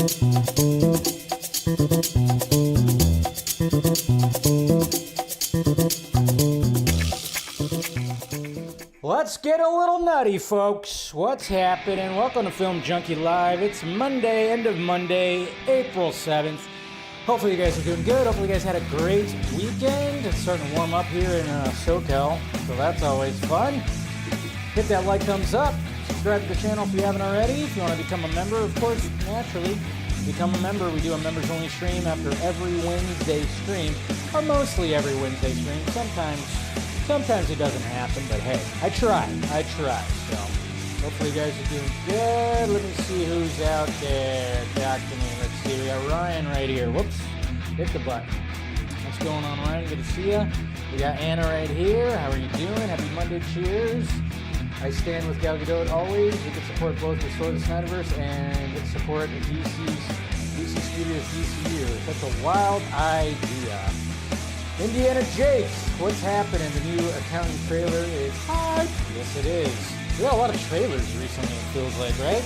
Let's get a little nutty, folks. What's happening? Welcome to Film Junkie Live. It's Monday, end of Monday, April 7th. Hopefully you guys are doing good. Hopefully you guys had a great weekend. It's starting to warm up here in SoCal, so that's always fun. Hit that like, thumbs up. Subscribe to the channel if you haven't already. If you want to become a member, of course, naturally, become a member. We do a members-only stream after every Wednesday stream, or mostly every Wednesday stream. Sometimes it doesn't happen, but hey, I try. So hopefully you guys are doing good. Let me see who's out there. Talk to me. Let's see. We got Ryan right here. Whoops. Hit the button. What's going on, Ryan? Good to see you. We got Anna right here. How are you doing? Happy Monday. Cheers. I stand with Gal Gadot always. We can support both Restore the Snyderverse and let's support DC Studios DCU. Such a wild idea. Indiana Jakes, what's happening? The new accounting trailer is hype. Yes, it is. We got a lot of trailers recently, it feels like, right?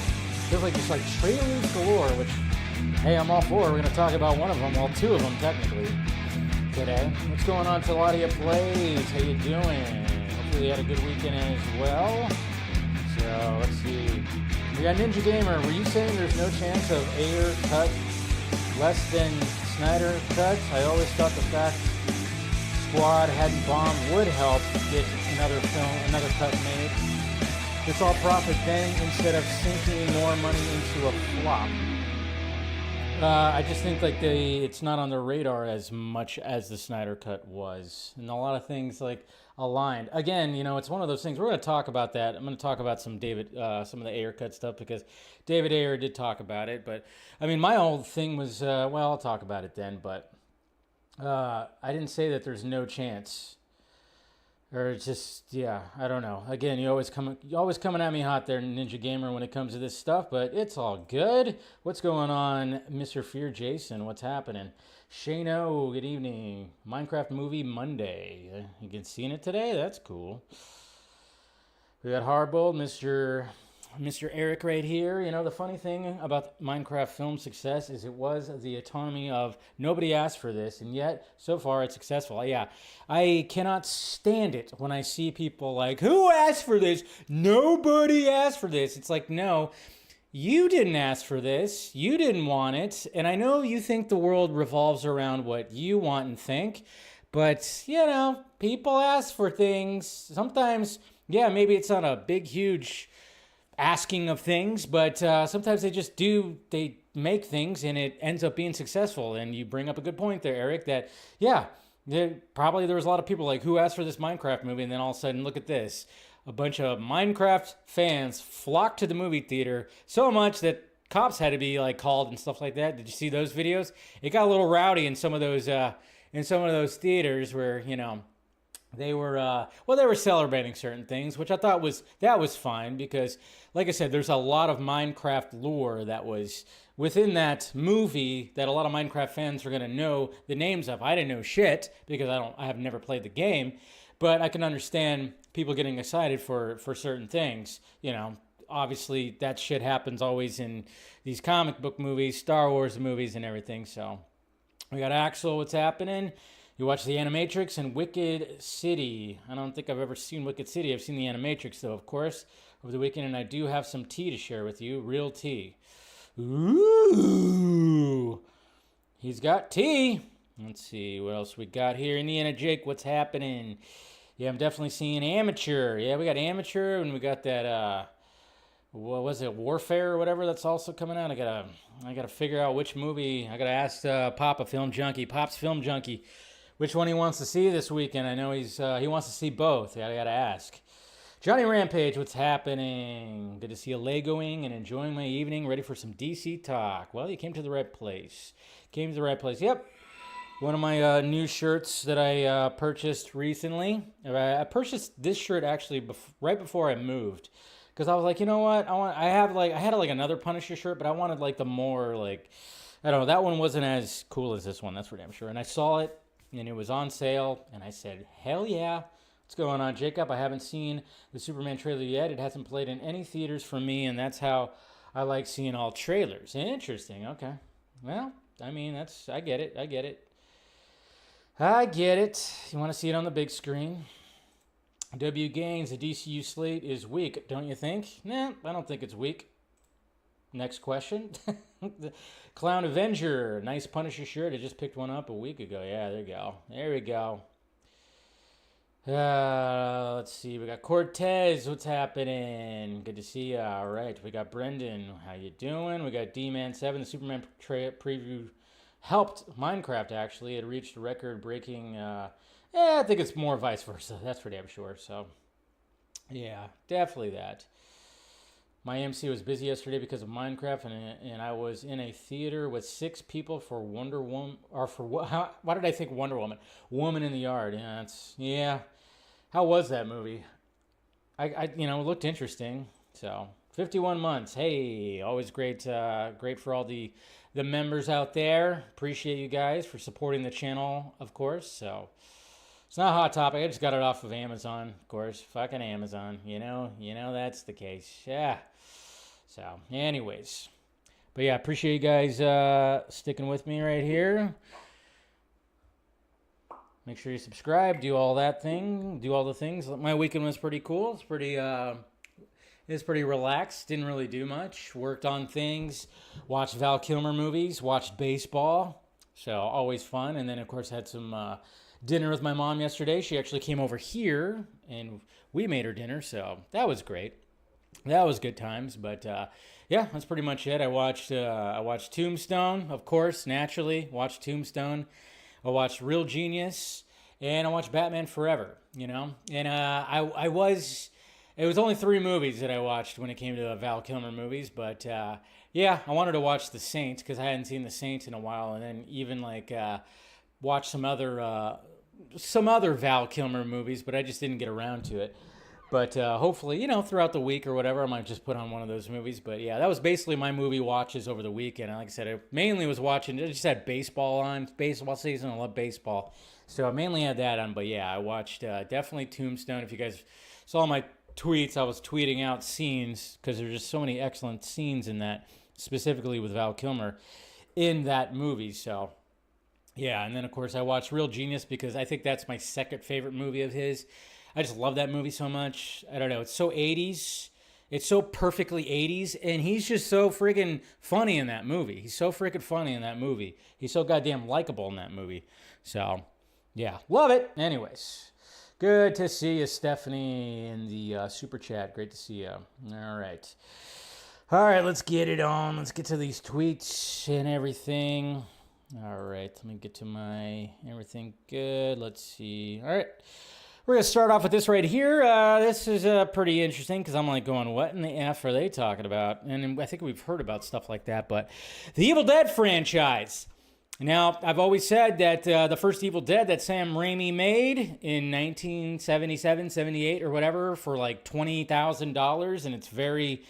Feels like just like trailers galore, which, hey, I'm all for. We're going to talk about one of them, well, two of them technically, today. What's going on, Taladia Plays? How you doing? Hopefully you had a good weekend as well. So, let's see. We got Ninja Gamer. Were you saying there's no chance of Ayer cut less than Snyder cuts? I always thought the fact Squad hadn't bombed would help get another cut made. It's all profit then instead of sinking more money into a flop. I just think like it's not on the radar as much as the Snyder cut was, and a lot of things like aligned. Again, it's one of those things. We're going to talk about that. I'm going to talk about some of the Ayer cut stuff because David Ayer did talk about it. But I mean, my whole thing was, I'll talk about it then. But I didn't say that there's no chance, or just I don't know. Again, you always coming at me hot there, Ninja Gamer, when it comes to this stuff. But it's all good. What's going on, Mr. Fear Jason? What's happening? Shano, good evening. Minecraft movie Monday. You can see it today. That's cool. We got Hardboiled, Mr. Eric right here. The funny thing about Minecraft film success is it was the autonomy of nobody asked for this, and yet so far it's successful. Yeah, I cannot stand it when I see people like, who asked for this? Nobody asked for this. It's like, no, you didn't ask for this. You didn't want it. And I know you think the world revolves around what you want and think, but, people ask for things. Sometimes, maybe it's not a big, huge asking of things, but sometimes they make things and it ends up being successful. And you bring up a good point there, Eric, that there was a lot of people like, who asked for this Minecraft movie? And then all of a sudden, look at this, a bunch of Minecraft fans flocked to the movie theater so much that cops had to be like called and stuff like that. Did you see those videos? It got a little rowdy in some of those theaters where they were celebrating certain things, which I thought was fine because, like I said, there's a lot of Minecraft lore that was within that movie that a lot of Minecraft fans are going to know the names of. I didn't know shit because I have never played the game, but I can understand people getting excited for certain things. Obviously that shit happens always in these comic book movies, Star Wars movies, and everything. So we got Axel. What's happening? You watch The Animatrix and Wicked City. I don't think I've ever seen Wicked City. I've seen The Animatrix, though, of course, over the weekend, and I do have some tea to share with you. Real tea. Ooh. He's got tea. Let's see what else we got here. Indiana Jake, what's happening? Yeah, I'm definitely seeing Amateur. Yeah, we got Amateur, and we got that, what was it, Warfare or whatever that's also coming out. I gotta figure out which movie. I gotta ask Pop's Film Junkie, which one he wants to see this weekend. I know he wants to see both. I gotta ask. Johnny Rampage, what's happening? Good to see you Legoing and enjoying my evening. Ready for some DC talk. Well, you came to the right place. Yep. One of my new shirts that I purchased recently. I purchased this shirt actually right before I moved, because I was like, you know what? I had another Punisher shirt, but I wanted like the more like, I don't know. That one wasn't as cool as this one. That's for damn sure. And I saw it, and it was on sale, and I said, hell yeah. What's going on, Jacob? I haven't seen the Superman trailer yet. It hasn't played in any theaters for me, and that's how I like seeing all trailers. Interesting. Okay. Well, I mean, I get it. I get it. I get it. You want to see it on the big screen. W. Gaines, the DCU slate is weak, don't you think? Nah, I don't think it's weak. Next question. The Clown Avenger. Nice Punisher shirt. I just picked one up a week ago. Yeah, there you go. There we go. Let's see. We got Cortez. What's happening? Good to see you. All right. We got Brendan. How you doing? We got D-Man7. The Superman preview helped Minecraft, actually. It reached a record-breaking... I think it's more vice versa. That's for damn sure. So, yeah, definitely that. My MC was busy yesterday because of Minecraft, and I was in a theater with 6 people for Wonder Woman, or for what? Why did I think Wonder Woman? Woman in the Yard. Yeah. How was that movie? It looked interesting. So 51 months. Hey, always great for all the members out there. Appreciate you guys for supporting the channel, of course. So it's not a hot topic. I just got it off of Amazon, of course. Fucking Amazon. You know that's the case. Yeah. So, anyways. But yeah, appreciate you guys sticking with me right here. Make sure you subscribe, do all the things. My weekend was pretty cool. It's pretty relaxed. Didn't really do much. Worked on things. Watched Val Kilmer movies. Watched baseball. So, always fun. And then, of course, had some dinner with my mom yesterday. She actually came over here, and we made her dinner. So, that was great. That was good times, but yeah, that's pretty much it. I watched Tombstone, of course, naturally. Watched Tombstone. I watched Real Genius, and I watched Batman Forever. And it was only 3 movies that I watched when it came to Val Kilmer movies, but yeah, I wanted to watch The Saint because I hadn't seen The Saint in a while, and then even watch some other Val Kilmer movies, but I just didn't get around to it. But hopefully, throughout the week or whatever, I might just put on one of those movies. But yeah, that was basically my movie watches over the weekend. Like I said, I mainly was watching, I just had baseball on. Baseball season, I love baseball. So I mainly had that on. But yeah, I watched definitely Tombstone. If you guys saw my tweets, I was tweeting out scenes because there's just so many excellent scenes in that, specifically with Val Kilmer in that movie. So yeah, and then of course I watched Real Genius because I think that's my second favorite movie of his. I just love that movie so much. I don't know. It's so 80s. It's so perfectly 80s. And he's just so freaking funny in that movie. He's so freaking funny in that movie. He's so goddamn likable in that movie. So, yeah. Love it. Anyways. Good to see you, Stephanie, in the super chat. Great to see you. All right. All right, let's get it on. Let's get to these tweets and everything. All right. Let me get to my everything good. Let's see. All right. We're going to start off with this right here. This is pretty interesting because I'm going, what in the F are they talking about? And I think we've heard about stuff like that, but the Evil Dead franchise. Now, I've always said that the first Evil Dead that Sam Raimi made in 1977, 78 or whatever for $20,000, and it's very,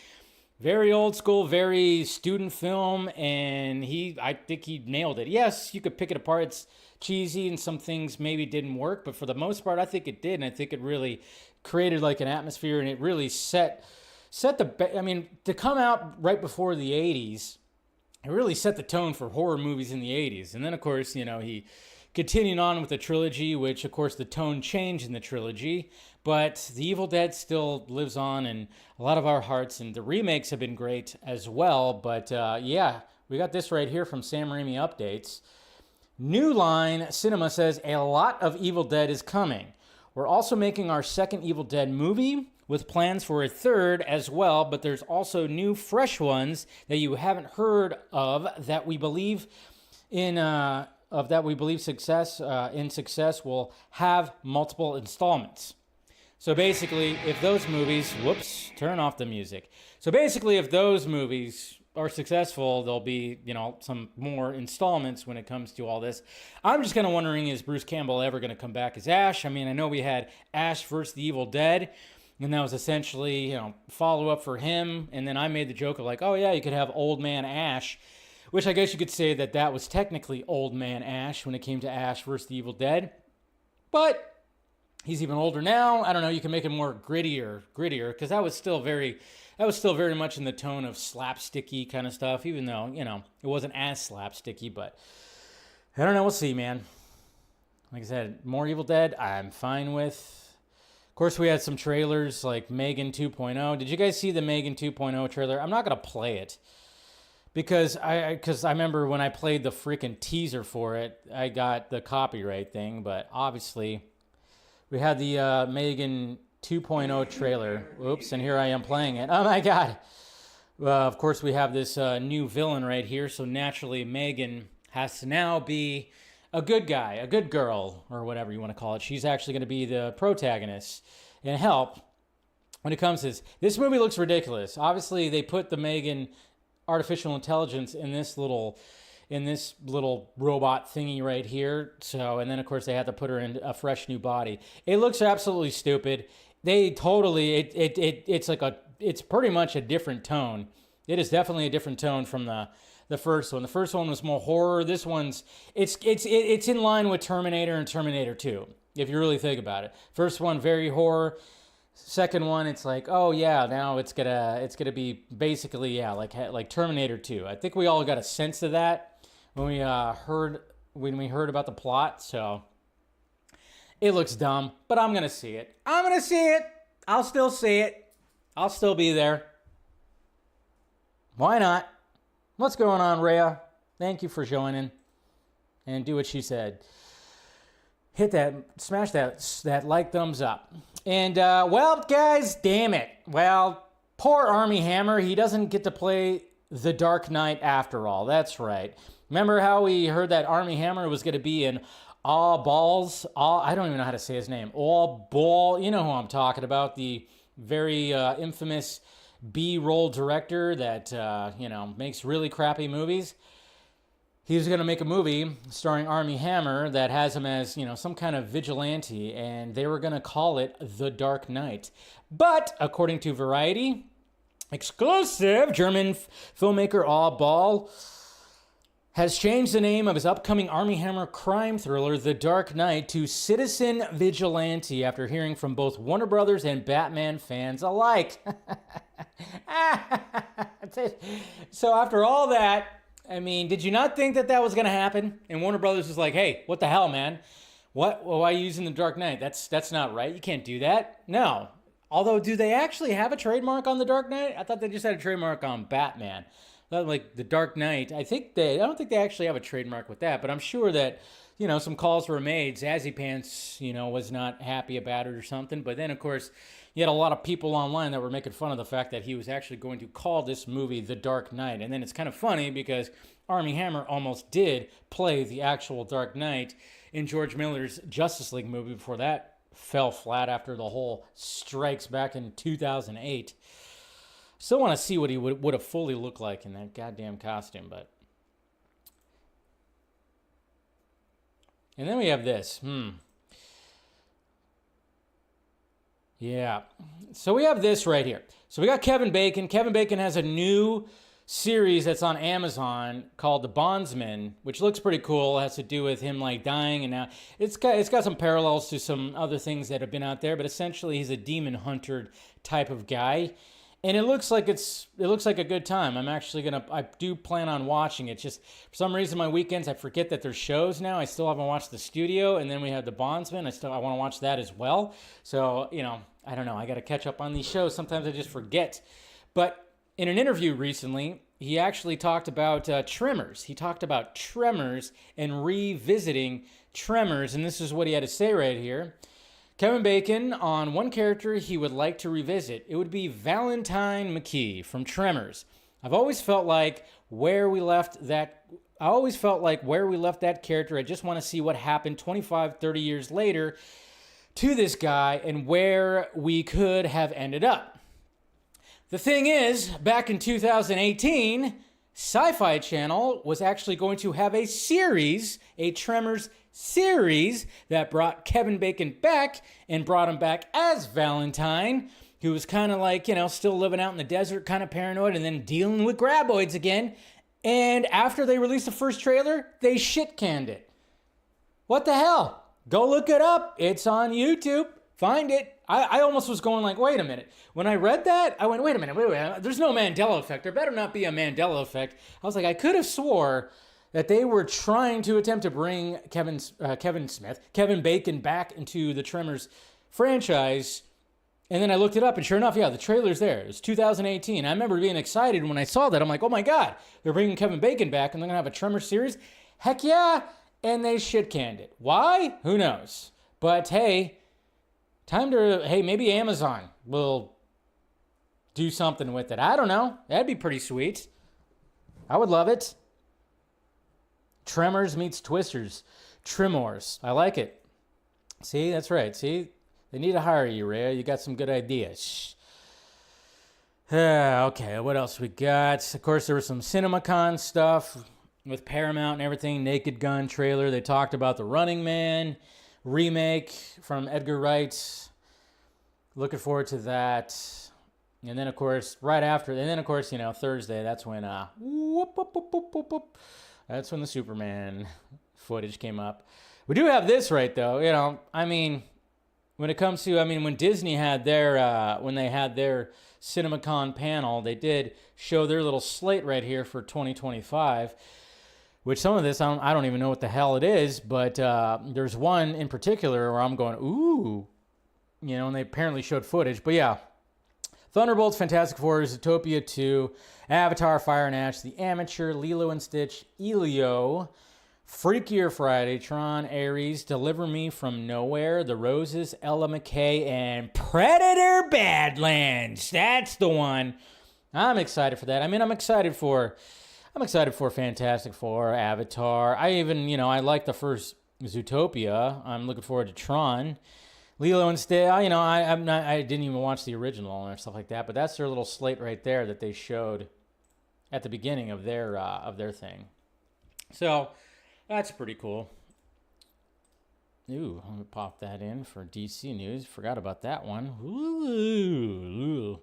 very old school, very student film, and I think he nailed it. Yes, you could pick it apart. It's cheesy and some things maybe didn't work, but for the most part I think it did, and I think it really created an atmosphere, and it really set to come out right before the 80s, it really set the tone for horror movies in the 80s. And then of course he continued on with the trilogy, which of course the tone changed in the trilogy, but the Evil Dead still lives on in a lot of our hearts, and the remakes have been great as well. But yeah, we got this right here from Sam Raimi Updates. New Line Cinema says a lot of Evil Dead is coming. We're also making our second Evil Dead movie with plans for a third as well, but there's also new fresh ones that you haven't heard of that we believe success will have multiple installments. So basically, if those movies, turn off the music. So basically, if those movies are successful, there'll be, some more installments when it comes to all this. I'm just kind of wondering, is Bruce Campbell ever going to come back as Ash? I mean, I know we had Ash vs. the Evil Dead, and that was essentially, follow-up for him. And then I made the joke of oh yeah, you could have Old Man Ash, which I guess you could say that was technically Old Man Ash when it came to Ash vs. the Evil Dead. But He's even older now. I don't know. You can make him more grittier, because that was still very much in the tone of slapsticky kind of stuff. Even though it wasn't as slapsticky, but I don't know. We'll see, man. Like I said, more Evil Dead, I'm fine with. Of course, we had some trailers like Megan 2.0. Did you guys see the Megan 2.0 trailer? I'm not gonna play it because I remember when I played the freaking teaser for it, I got the copyright thing, but obviously. We had the Megan 2.0 trailer. Oops, and here I am playing it. Oh my God. Of course, we have this new villain right here. So naturally, Megan has to now be a good guy, a good girl, or whatever you want to call it. She's actually going to be the protagonist and help when it comes to this movie looks ridiculous. Obviously, they put the Megan artificial intelligence in this little robot thingy right here. So, and then of course they had to put her in a fresh new body. It looks absolutely stupid. It's pretty much a different tone. It is definitely a different tone from the first one. The first one was more horror. This one's, it's in line with Terminator and Terminator 2, if you really think about it. First one, very horror. Second one, it's like, oh yeah, now it's gonna be basically, yeah, like Terminator 2. I think we all got a sense of that when we heard about the plot. So it looks dumb, but I'm gonna see it. I'll still see it. I'll still be there. Why not? What's going on, Rhea? Thank you for joining. And do what she said. Hit that, smash that like thumbs up. And, well, guys, damn it. Well, poor Armie Hammer, he doesn't get to play the Dark Knight after all. That's right. Remember how we heard that Armie Hammer was going to be in I don't even know how to say his name. All Ball, you know who I'm talking about, the very infamous B-roll director that, makes really crappy movies. He was going to make a movie starring Armie Hammer that has him as, some kind of vigilante, and they were going to call it The Dark Knight. But, according to Variety, exclusive, German filmmaker Ball has changed the name of his upcoming Armie Hammer crime thriller, The Dark Knight, to Citizen Vigilante after hearing from both Warner Brothers and Batman fans alike. So after all that, I mean, did you not think that was going to happen? And Warner Brothers was like, hey, what the hell, man? Why are you using The Dark Knight? That's not right. You can't do that. No. Although, do they actually have a trademark on The Dark Knight? I thought they just had a trademark on Batman. Like The Dark Knight, I don't think they actually have a trademark with that, but I'm sure that, some calls were made. Zazie Pants, was not happy about it or something. But then, of course, you had a lot of people online that were making fun of the fact that he was actually going to call this movie The Dark Knight. And then it's kind of funny because Armie Hammer almost did play the actual Dark Knight in George Miller's Justice League movie before that fell flat after the whole strikes back in 2008. Still want to see what he would have fully looked like in that goddamn costume, but. And then we have this. Yeah. So we have this right here. So we got Kevin Bacon. Kevin Bacon has a new series that's on Amazon called The Bondsman, which looks pretty cool. It has to do with him like dying, and now it's got some parallels to some other things that have been out there, but essentially he's a demon hunter type of guy. And it looks like a good time. I do plan on watching it. Just for some reason, my weekends, I forget that there's shows now. I still haven't watched The Studio, and then we have The Bondsman. I want to watch that as well. So, I don't know. I got to catch up on these shows. Sometimes I just forget. But in an interview recently, he actually talked about Tremors. He talked about Tremors and revisiting Tremors, and this is what he had to say right here. Kevin Bacon on one character he would like to revisit. It would be Valentine McKee from Tremors. I've always felt like where we left that character, I just want to see what happened 25, 30 years later to this guy and where we could have ended up. The thing is, back in 2018, Sci-Fi Channel was actually going to have a series, a Tremors series that brought Kevin Bacon back and brought him back as Valentine, who was kind of like, still living out in the desert, kind of paranoid, and then dealing with graboids again. And after they released the first trailer, they shit-canned it. What the hell? Go look it up. It's on YouTube. Find it. I almost was going like, wait a minute. When I read that, I went, wait a minute. There's no Mandela effect. There better not be a Mandela effect. I was like, I could have swore that they were trying to attempt to bring Kevin Bacon back into the Tremors franchise. And then I looked it up, and sure enough, yeah, the trailer's there. It was 2018. I remember being excited when I saw that. I'm like, oh my God, they're bringing Kevin Bacon back, and they're going to have a Tremors series? Heck yeah. And they shit-canned it. Why? Who knows? But hey, maybe Amazon will do something with it. I don't know. That'd be pretty sweet. I would love it. Tremors meets Twisters. Tremors. I like it. See, that's right. See, they need to hire you, Ray. You got some good ideas. Okay, what else we got? Of course, there was some CinemaCon stuff with Paramount and everything. Naked Gun trailer. They talked about the Running Man remake from Edgar Wright. Looking forward to that. And then, of course, Thursday, that's when that's when the Superman footage came up. We do have this right, though. When it comes to, when Disney had when they had their CinemaCon panel, they did show their little slate right here for 2025, which some of this, I don't even know what the hell it is, but there's one in particular where I'm going, ooh, and they apparently showed footage. But yeah, Thunderbolts, Fantastic Four, Zootopia 2, Avatar, Fire and Ash, The Amateur, Lilo and Stitch, Elio, Freakier Friday, Tron, Ares, Deliver Me from Nowhere, The Roses, Ella McKay, and Predator Badlands. That's the one. I'm excited for that. I'm excited for Fantastic Four, Avatar. I like the first Zootopia. I'm looking forward to Tron. Lilo and Stitch, I didn't even watch the original or stuff like that, but that's their little slate right there that they showed at the beginning of their thing. So that's pretty cool. Ooh, I'm gonna pop that in for DC news. Forgot about that one. Ooh.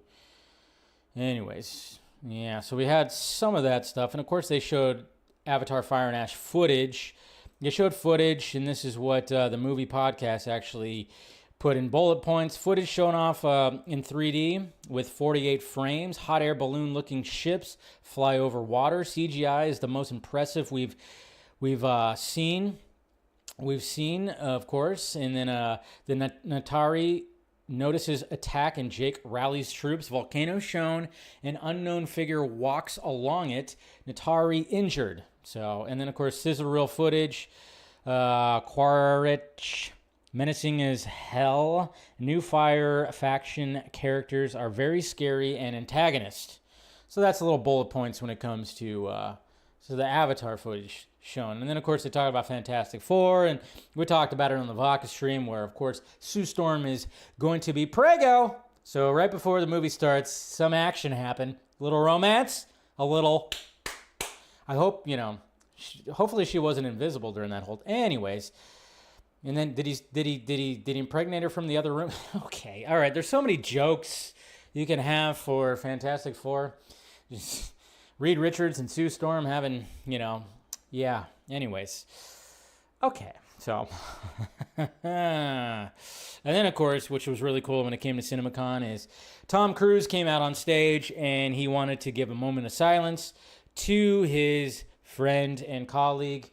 Anyways, yeah. So we had some of that stuff, and of course they showed Avatar: Fire and Ash footage. They showed footage, and this is what the movie podcast actually put in bullet points. Footage shown off in 3D with 48 frames. Hot air balloon looking ships fly over water. CGI is the most impressive we've seen. We've seen, of course. And then the Natari notices attack and Jake rallies troops. Volcano shown. An unknown figure walks along it. Natari injured. So, and then of course sizzle reel footage. Quaritch menacing as hell. New Fire faction characters are very scary and antagonist. So that's a little bullet points when it comes to the Avatar footage shown. And then of course they talk about Fantastic Four, and we talked about it on the Vodka stream, where of course Sue Storm is going to be prego. So right before the movie starts, some action happened. A little romance, a little. I hope hopefully she wasn't invisible during that whole. Anyways, and then did he impregnate her from the other room? Okay, all right. There's so many jokes you can have for Fantastic Four. Just Reed Richards and Sue Storm having, yeah. Anyways, okay. So, and then of course, which was really cool when it came to CinemaCon, is Tom Cruise came out on stage and he wanted to give a moment of silence to his friend and colleague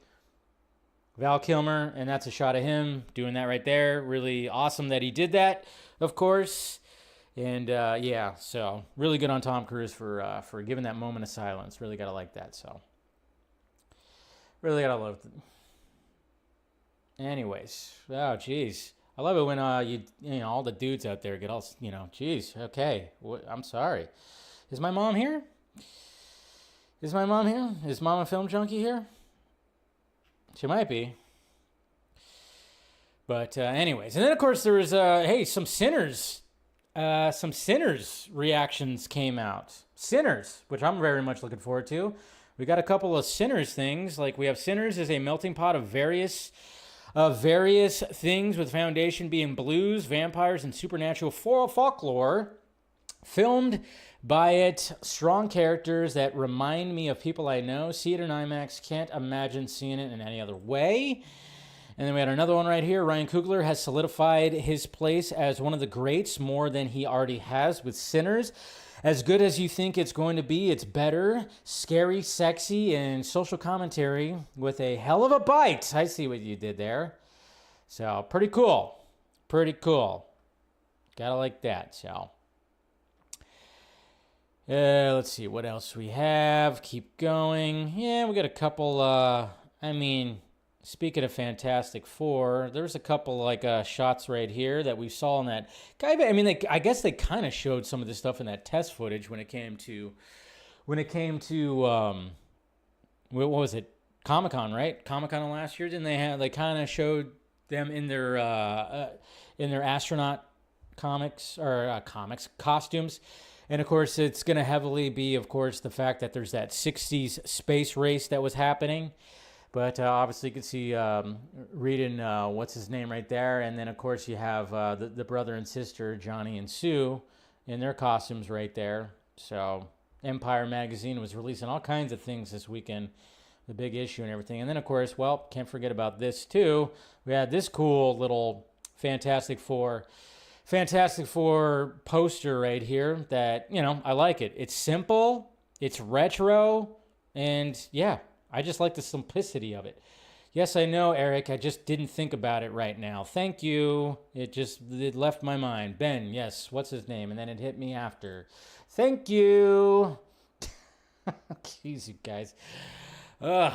Val Kilmer, and that's a shot of him doing that right there. Really awesome that he did that, of course. And yeah, so really good on Tom Cruise for giving that moment of silence. Really gotta like that. So really gotta love it. Anyways, oh geez, I love it when all the dudes out there get all geez. Okay, I'm sorry. Is my mom here? Is Mama Film Junkie here? She might be. But anyways, and then of course there was some Sinners reactions came out. Sinners, which I'm very much looking forward to. We got a couple of Sinners things. Like we have Sinners as a melting pot of various things, with foundation being blues, vampires, and supernatural folklore. Filmed by it, strong characters that remind me of people I know. See it in IMAX. Can't imagine seeing it in any other way. And then we had another one right here. Ryan Coogler has solidified his place as one of the greats more than he already has with Sinners. As good as you think it's going to be, it's better, scary, sexy, and social commentary with a hell of a bite. I see what you did there. So, pretty cool. Pretty cool. Gotta like that, so... let's see what else we have. Keep going. Yeah, we got a couple, speaking of Fantastic Four, there's a couple, shots right here that we saw in that. I guess they kind of showed some of this stuff in that test footage when it came to, what was it? Comic-Con, right? Comic-Con last year, didn't they kind of showed them in their astronaut costumes. And, of course, it's going to heavily be, of course, the fact that there's that 60s space race that was happening. But obviously you can see reading what's his name right there. And then, of course, you have the brother and sister, Johnny and Sue, in their costumes right there. So Empire Magazine was releasing all kinds of things this weekend, the big issue and everything. And then, of course, well, can't forget about this, too. We had this cool little Fantastic Four poster right here that, I like it. It's simple, it's retro, and yeah, I just like the simplicity of it. Yes, I know, Eric, I just didn't think about it right now. Thank you. It left my mind. Ben, yes, what's his name? And then it hit me after. Thank you. Jeez, you guys. Ugh.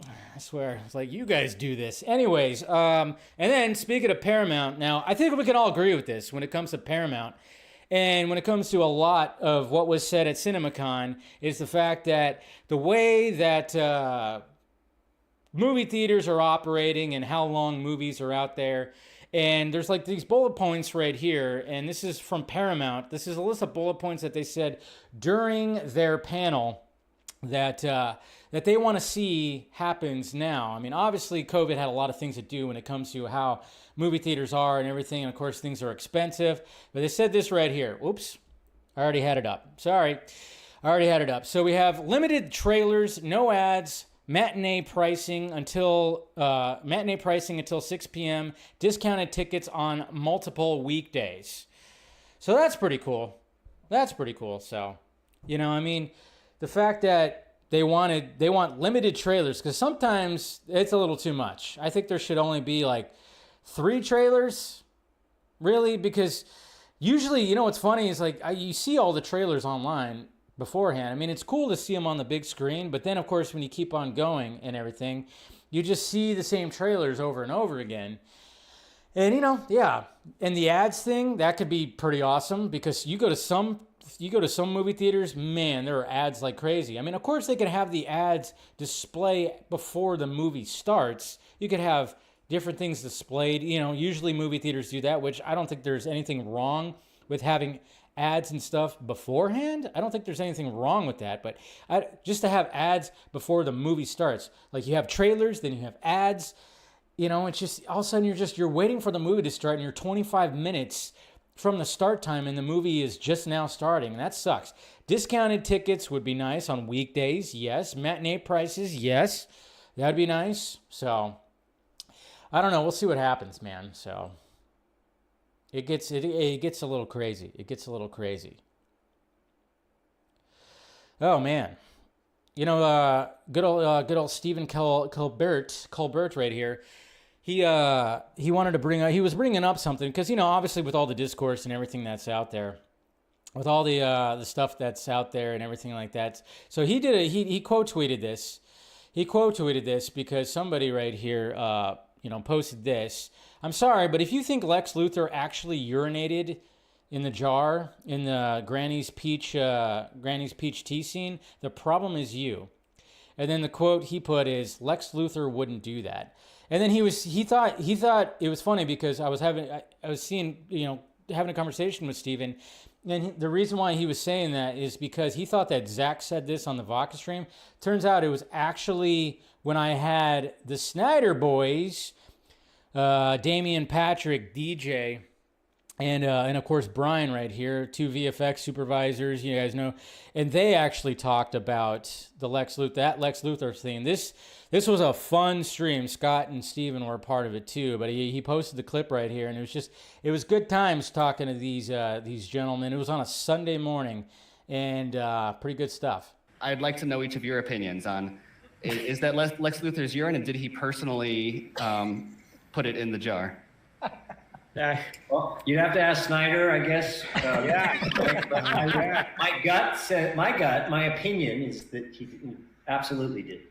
I swear, it's like, you guys do this. Anyways, and then speaking of Paramount, now, I think we can all agree with this when it comes to Paramount. And when it comes to a lot of what was said at CinemaCon is the fact that the way that movie theaters are operating and how long movies are out there. And there's these bullet points right here. And this is from Paramount. This is a list of bullet points that they said during their panel that they want to see happens now. I mean, obviously, COVID had a lot of things to do when it comes to how movie theaters are and everything. And, of course, things are expensive. But they said this right here. Oops. I already had it up. Sorry. I already had it up. So we have limited trailers, no ads, matinee pricing until 6 p.m., discounted tickets on multiple weekdays. So that's pretty cool. So, the fact that they want limited trailers, because sometimes it's a little too much. I think there should only be 3 trailers, really, because usually, what's funny is you see all the trailers online beforehand. I mean, it's cool to see them on the big screen, but then, of course, when you keep on going and everything, you just see the same trailers over and over again. And, yeah. And the ads thing, that could be pretty awesome, because you go to some movie theaters, man, there are ads like crazy. I mean, of course, they could have the ads display before the movie starts. You could have different things displayed. Usually movie theaters do that, which I don't think there's anything wrong with having ads and stuff beforehand. I don't think there's anything wrong with that, but just to have ads before the movie starts. You have trailers, then you have ads. It's just all of a sudden you're waiting for the movie to start, and you're 25 minutes from the start time, and the movie is just now starting, and that sucks. Discounted tickets would be nice on weekdays, yes. Matinee prices, yes. That'd be nice. So, I don't know. We'll see what happens, man. So, it gets a little crazy. Oh, man. Good old Stephen Colbert right here. He wanted to he was bringing up something, because, obviously with all the discourse and everything that's out there, with all the stuff that's out there and everything like that. So he quote tweeted this. He quote tweeted this because somebody right here, posted this. I'm sorry, but if you think Lex Luthor actually urinated in the jar in the Granny's Peach tea scene, the problem is you. And then the quote he put is, Lex Luthor wouldn't do that. And then he thought it was funny, because I was having a conversation with Steven, and the reason why he was saying that is because he thought that Zack said this on the Vodka stream. Turns out it was actually when I had the Snyder boys, Damian Patrick, DJ, and of course Brian right here, two VFX supervisors, you guys know, and they actually talked about the Lex Luthor thing. This was a fun stream. Scott and Steven were a part of it too, but he posted the clip right here, and it was good times talking to these gentlemen. It was on a Sunday morning, and pretty good stuff. I'd like to know each of your opinions on, is that Lex Luthor's urine, and did he personally put it in the jar? Well, you'd have to ask Snyder, I guess. My opinion is that he absolutely did.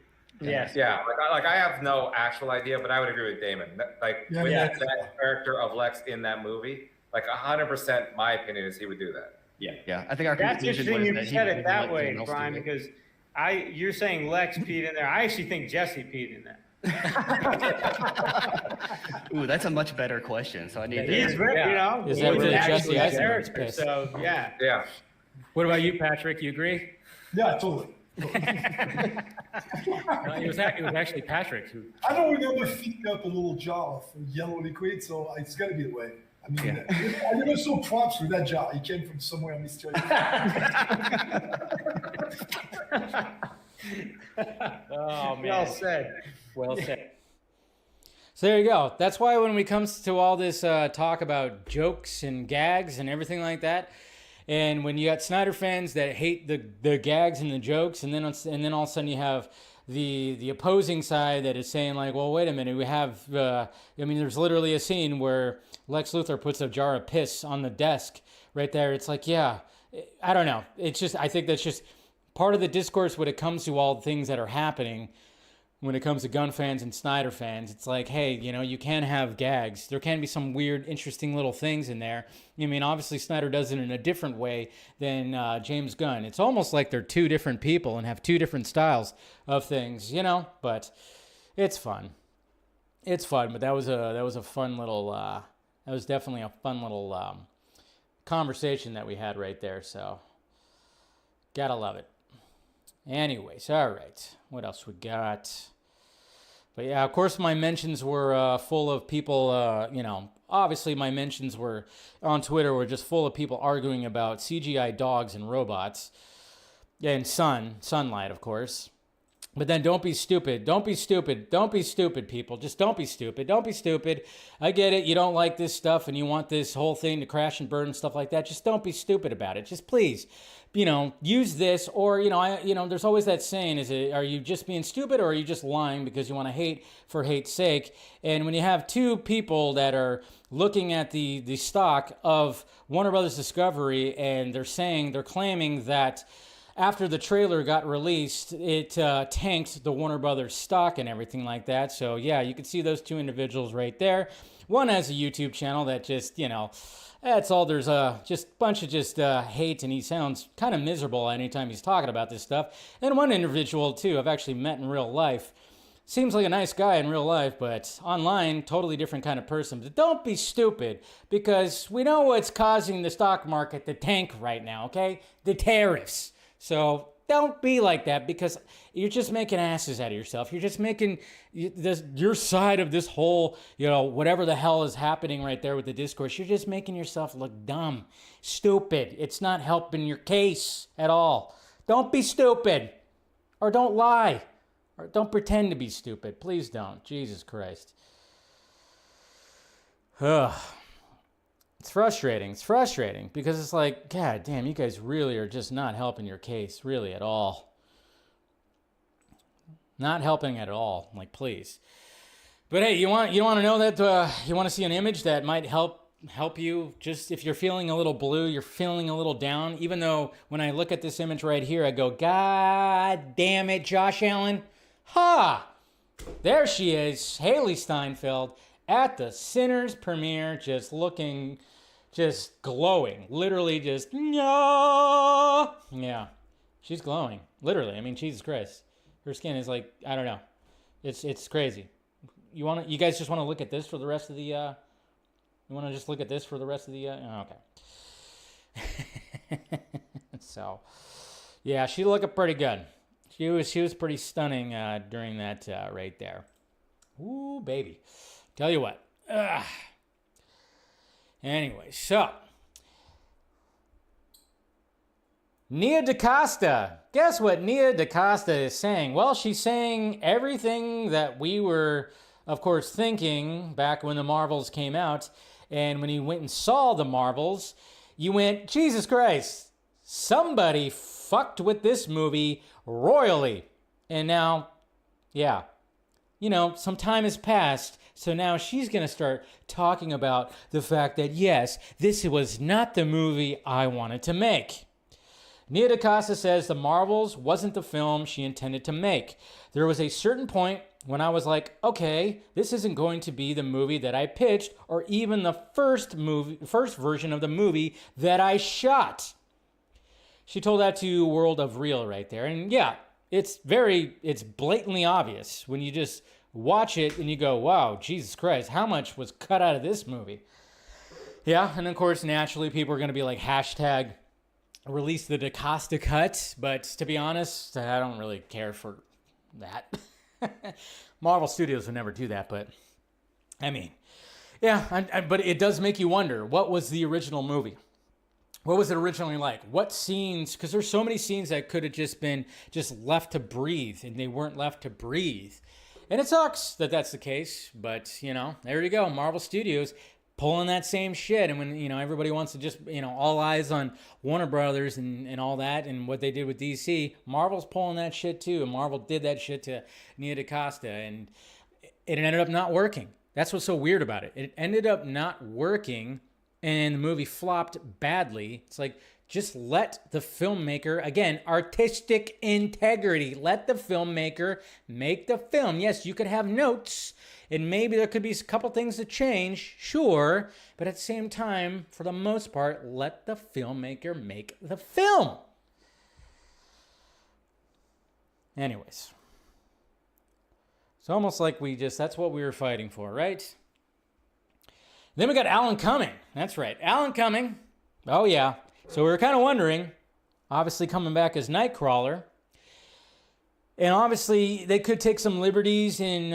Yes. Yeah. Like I have no actual idea, but I would agree with Damon. Like that character of Lex in that movie, like 100%, my opinion is he would do that. Yeah. I think our That's conclusion interesting was you that said he it that would way, let Brian, someone else because you're saying Lex peed in there. I actually think Jesse peed in there. Ooh, that's a much better question. So I need He's to. very, you know, Is that really Jesse a Eisenberg's character? piss? So yeah. Yeah. What about you, Patrick? You agree? Yeah, totally. No, it was actually Patrick who. I don't remember filling up a little jar of yellow liquid, so it's got to be the way. I mean, I never saw props with that jar. It came from somewhere mysterious. Oh man. Well said. Well said. So there you go. That's why when we comes to all this talk about jokes and gags and everything like that, and when you got Snyder fans that hate the gags and the jokes, and then all of a sudden you have the opposing side that is saying like, well, wait a minute, we have. There's literally a scene where Lex Luthor puts a jar of piss on the desk right there. It's like, yeah, I don't know. It's just, I think that's just part of the discourse when it comes to all the things that are happening. When it comes to Gunn fans and Snyder fans, it's like, hey, you can have gags. There can be some weird, interesting little things in there. I mean, obviously Snyder does it in a different way than James Gunn. It's almost like they're two different people and have two different styles of things, but it's fun. It's fun, but that was a fun little, that was definitely a fun little conversation that we had right there, so gotta love it. Anyways, all right. What else we got? But yeah, of course, my mentions were full of people, obviously my mentions were on Twitter were just full of people arguing about CGI dogs and robots. And sunlight, of course. But then don't be stupid. Don't be stupid. Don't be stupid, people. Just don't be stupid. Don't be stupid. I get it. You don't like this stuff and you want this whole thing to crash and burn and stuff like that. Just don't be stupid about it. Just please, use this, or, there's always that saying, are you just being stupid or are you just lying because you want to hate for hate's sake? And when you have two people that are looking at the stock of Warner Brothers Discovery and they're claiming that after the trailer got released, it tanked the Warner Brothers stock and everything like that. So yeah, you can see those two individuals right there. One has a YouTube channel that just, that's all. There's just a bunch of hate, and he sounds kind of miserable anytime he's talking about this stuff. And one individual too, I've actually met in real life. Seems like a nice guy in real life, but online, totally different kind of person. But don't be stupid, because we know what's causing the stock market to tank right now, okay? The tariffs. So don't be like that, because you're just making asses out of yourself. You're just making your side of this whole, whatever the hell is happening right there with the discourse. You're just making yourself look dumb, stupid. It's not helping your case at all. Don't be stupid, or don't lie, or don't pretend to be stupid. Please don't. Jesus Christ. Ugh. It's frustrating because it's like, God damn, you guys really are just not helping your case, really, at all. Not helping at all, like, please. But hey, you want to know that you want to see an image that might help you, just if you're feeling a little blue, you're feeling a little down, even though when I look at this image right here, I go, God damn it, Josh Allen. Ha! There she is, Hailee Steinfeld, at the Sinners premiere, just looking, just glowing. Literally just, yeah. She's glowing. Literally. I mean, Jesus Christ. Her skin is like, I don't know. It's crazy. You guys just want to look at this for the rest of the, you want to just look at this for the rest of the, okay. So, yeah, she looked pretty good. She was pretty stunning during that right there. Ooh, baby. Tell you what. And Anyway, so Nia DaCosta. Guess what Nia DaCosta is saying? Well, she's saying everything that we were, of course, thinking back when the Marvels came out. And when you went and saw the Marvels, you went, Jesus Christ, somebody fucked with this movie royally. And now, yeah, you know, some time has passed. So now she's going to start talking about the fact that, yes, this was not the movie I wanted to make. Nia DaCosta says the Marvels wasn't the film she intended to make. There was a certain point when I was like, okay, this isn't going to be the movie that I pitched or even the first version of the movie that I shot. She told that to World of Real right there. And yeah, it's blatantly obvious when you just watch it and you go, wow, Jesus Christ, how much was cut out of this movie? Yeah, and of course, naturally, people are going to be like, hashtag release the DaCosta cut, but to be honest, I don't really care for that. Marvel Studios would never do that, but I mean, yeah, but it does make you wonder, what was the original movie? What was it originally like? What scenes, because there's so many scenes that could have just been left to breathe, and they weren't left to breathe. And it sucks that that's the case, but, you know, there you go, Marvel Studios pulling that same shit. And when, you know, everybody wants to just, you know, all eyes on Warner Brothers and all that and what they did with DC, Marvel's pulling that shit too. And Marvel did that shit to Nia DaCosta, and it ended up not working. That's what's so weird about it. It ended up not working, and the movie flopped badly. It's like, just let the filmmaker, again, artistic integrity, let the filmmaker make the film. Yes, you could have notes, and maybe there could be a couple things to change, sure, but at the same time, for the most part, let the filmmaker make the film. Anyways. It's almost like that's what we were fighting for, right? Then we got Alan Cumming. That's right, Alan Cumming. Oh, yeah. So we were kind of wondering, obviously coming back as Nightcrawler. And obviously, they could take some liberties, and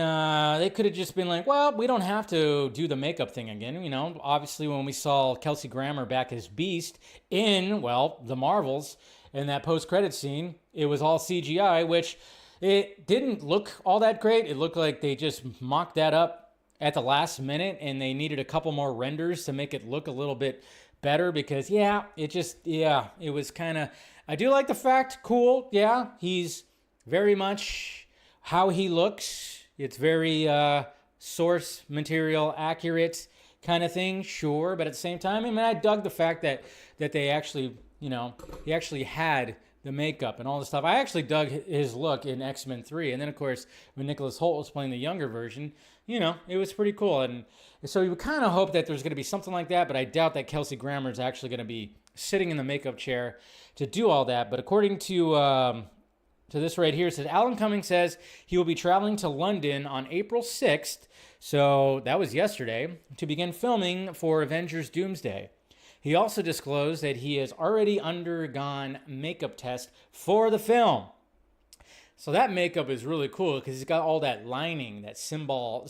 they could have just been like, well, we don't have to do the makeup thing again. You know, obviously, when we saw Kelsey Grammer back as Beast in, well, the Marvels, in that post-credit scene, it was all CGI, which it didn't look all that great. It looked like they just mocked that up at the last minute, and they needed a couple more renders to make it look a little bit better because, it was kind of, I do like the fact, cool, yeah, he's very much how he looks. It's very source material accurate kind of thing, sure. But at the same time, I mean, I dug the fact that they actually, you know, he actually had the makeup and all the stuff. I actually dug his look in X-Men 3. And then, of course, when Nicholas Hoult was playing the younger version, you know, it was pretty cool. And so you would kind of hope that there's going to be something like that, but I doubt that Kelsey Grammer is actually going to be sitting in the makeup chair to do all that. But according to this right here, it says, Alan Cumming says he will be traveling to London on April 6th, so that was yesterday, to begin filming for Avengers Doomsday. He also disclosed that he has already undergone makeup tests for the film. So that makeup is really cool because he's got all that lining, the symbol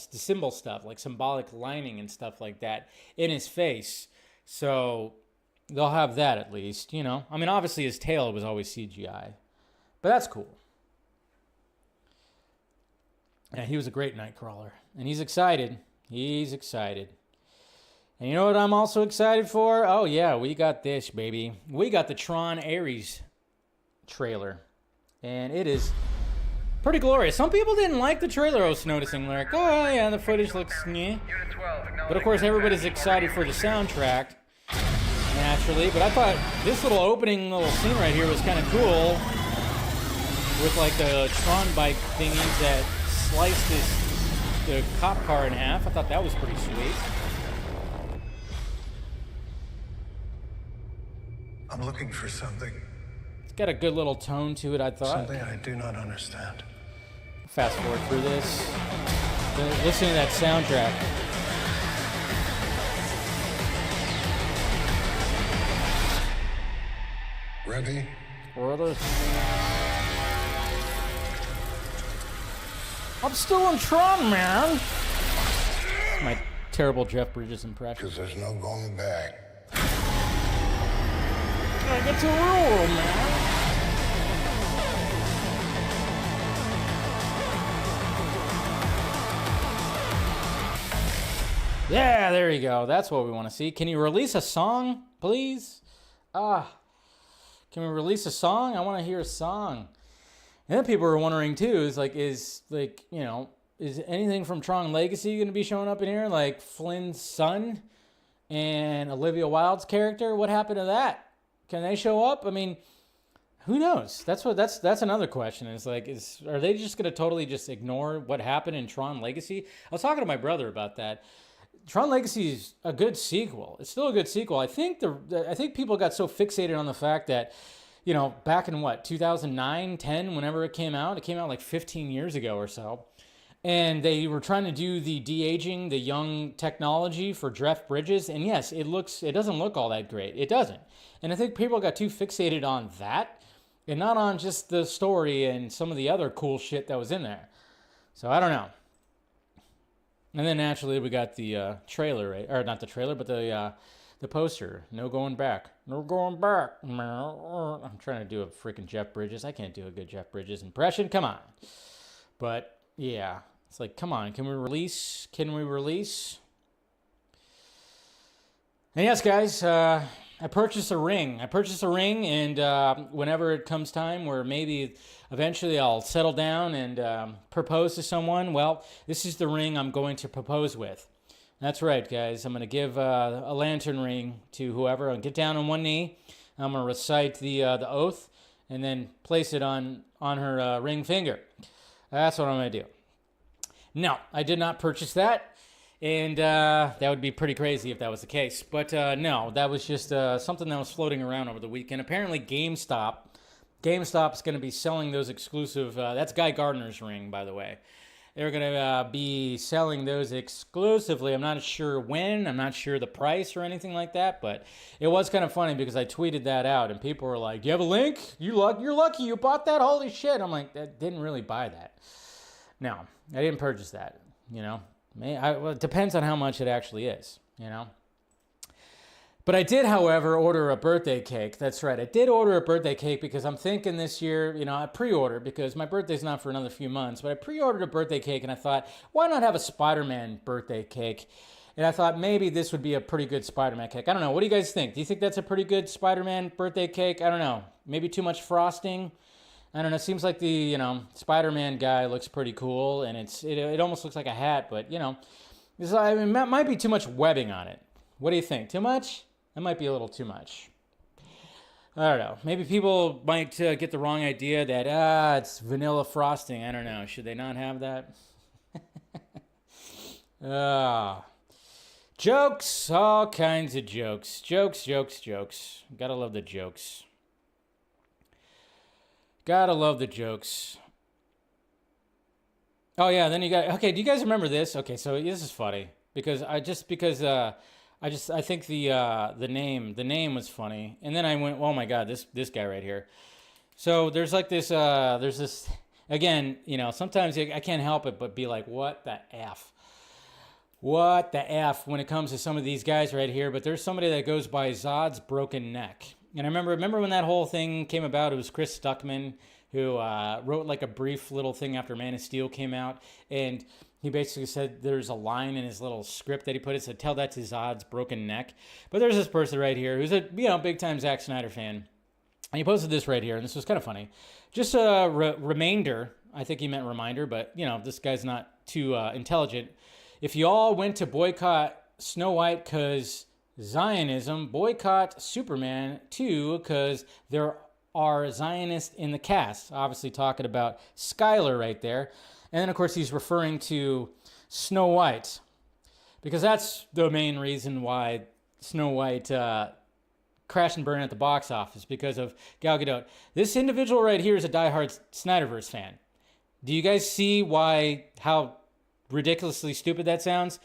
stuff, like symbolic lining and stuff like that in his face. So they'll have that at least, you know. I mean, obviously his tail was always CGI. But that's cool. Yeah, he was a great Nightcrawler. And he's excited. He's excited. And you know what I'm also excited for? Oh, yeah, we got this, baby. We got the TRON Ares trailer. And it is pretty glorious. Some people didn't like the trailer, I was noticing. Like, oh, yeah, the footage looks nyeh. But, of course, everybody's excited for the soundtrack, naturally. But I thought this little opening little scene right here was kind of cool. With like the Tron bike thingies that sliced the cop car in half. I thought that was pretty sweet. I'm looking for something. It's got a good little tone to it, I thought. Something I do not understand. Fast forward through this. Listen to that soundtrack. Ready? Brother. I'm still in Tron, man. My Terrible Jeff Bridges impression. Because there's no going back. Gotta get to a rule, man. Yeah, there you go. That's what we want to see. Can you release a song, please? Can we release a song? I want to hear a song. And then people are wondering too, is anything from Tron Legacy going to be showing up in here? Like Flynn's son and Olivia Wilde's character? What happened to that? Can they show up? I mean, who knows? That's another question. Are they just going to totally just ignore what happened in Tron Legacy? I was talking to my brother about that. Tron Legacy is a good sequel. It's still a good sequel. I think people got so fixated on the fact that, back in 2009, 10, whenever it came out like 15 years ago or so. And they were trying to do the de-aging, the young technology for Jeff Bridges. And yes, it doesn't look all that great. It doesn't. And I think people got too fixated on that and not on just the story and some of the other cool shit that was in there. So I don't know. And then naturally we got the trailer, right? Or not the trailer, but the poster. No going back. No going back. I'm trying to do a freaking Jeff Bridges. I can't do a good Jeff Bridges impression. Come on. But yeah, it's like, come on. Can we release? And yes, guys, I purchased a ring. And whenever it comes time where maybe eventually I'll settle down and propose to someone, well, this is the ring I'm going to propose with. That's right, guys. I'm going to give a lantern ring to whoever. I'll get down on one knee. I'm going to recite the oath and then place it on her ring finger. That's what I'm going to do. No, I did not purchase that. And that would be pretty crazy if that was the case. But no, that was just something that was floating around over the weekend. Apparently GameStop's going to be selling those exclusive. That's Guy Gardner's ring, by the way. They're going to be selling those exclusively. I'm not sure when. I'm not sure the price or anything like that. But it was kind of funny because I tweeted that out. And people were like, do you have a link? You're lucky you bought that? Holy shit. I'm like, I didn't really buy that. No, I didn't purchase that, Well, it depends on how much it actually is, But I did, however, order a birthday cake. That's right. I did order a birthday cake because I'm thinking this year, I pre-ordered because my birthday's not for another few months. But I pre-ordered a birthday cake and I thought, why not have a Spider-Man birthday cake? And I thought maybe this would be a pretty good Spider-Man cake. I don't know. What do you guys think? Do you think that's a pretty good Spider-Man birthday cake? I don't know. Maybe too much frosting? I don't know. It seems like the, Spider-Man guy looks pretty cool, and it almost looks like a hat, but, it might be too much webbing on it. What do you think? Too much? That might be a little too much. I don't know. Maybe people might get the wrong idea that, it's vanilla frosting. I don't know. Should they not have that? Jokes. All kinds of jokes. Jokes. Gotta love the jokes. Gotta love the jokes. Oh yeah, then you got, okay, do you guys remember this? Okay, so this is funny because I think the name was funny. And then I went, oh my God, this guy right here. So there's this again, sometimes I can't help it but be like, what the F? What the F when it comes to some of these guys right here, but there's somebody that goes by Zod's Broken Neck. And I remember when that whole thing came about, it was Chris Stuckman who wrote like a brief little thing after Man of Steel came out. And he basically said there's a line in his little script that he put. It said, tell that to Zod's Broken Neck. But there's this person right here who's a big-time Zack Snyder fan. And he posted this right here, and this was kind of funny. Just a reminder. I think he meant reminder, but, this guy's not too intelligent. If you all went to boycott Snow White because Zionism, boycott Superman 2 because there are Zionists in the cast. Obviously talking about Skylar right there. And then, of course, he's referring to Snow White because that's the main reason why Snow White crashed and burned at the box office, because of Gal Gadot. This individual right here is a diehard Snyderverse fan. Do you guys see how ridiculously stupid that sounds?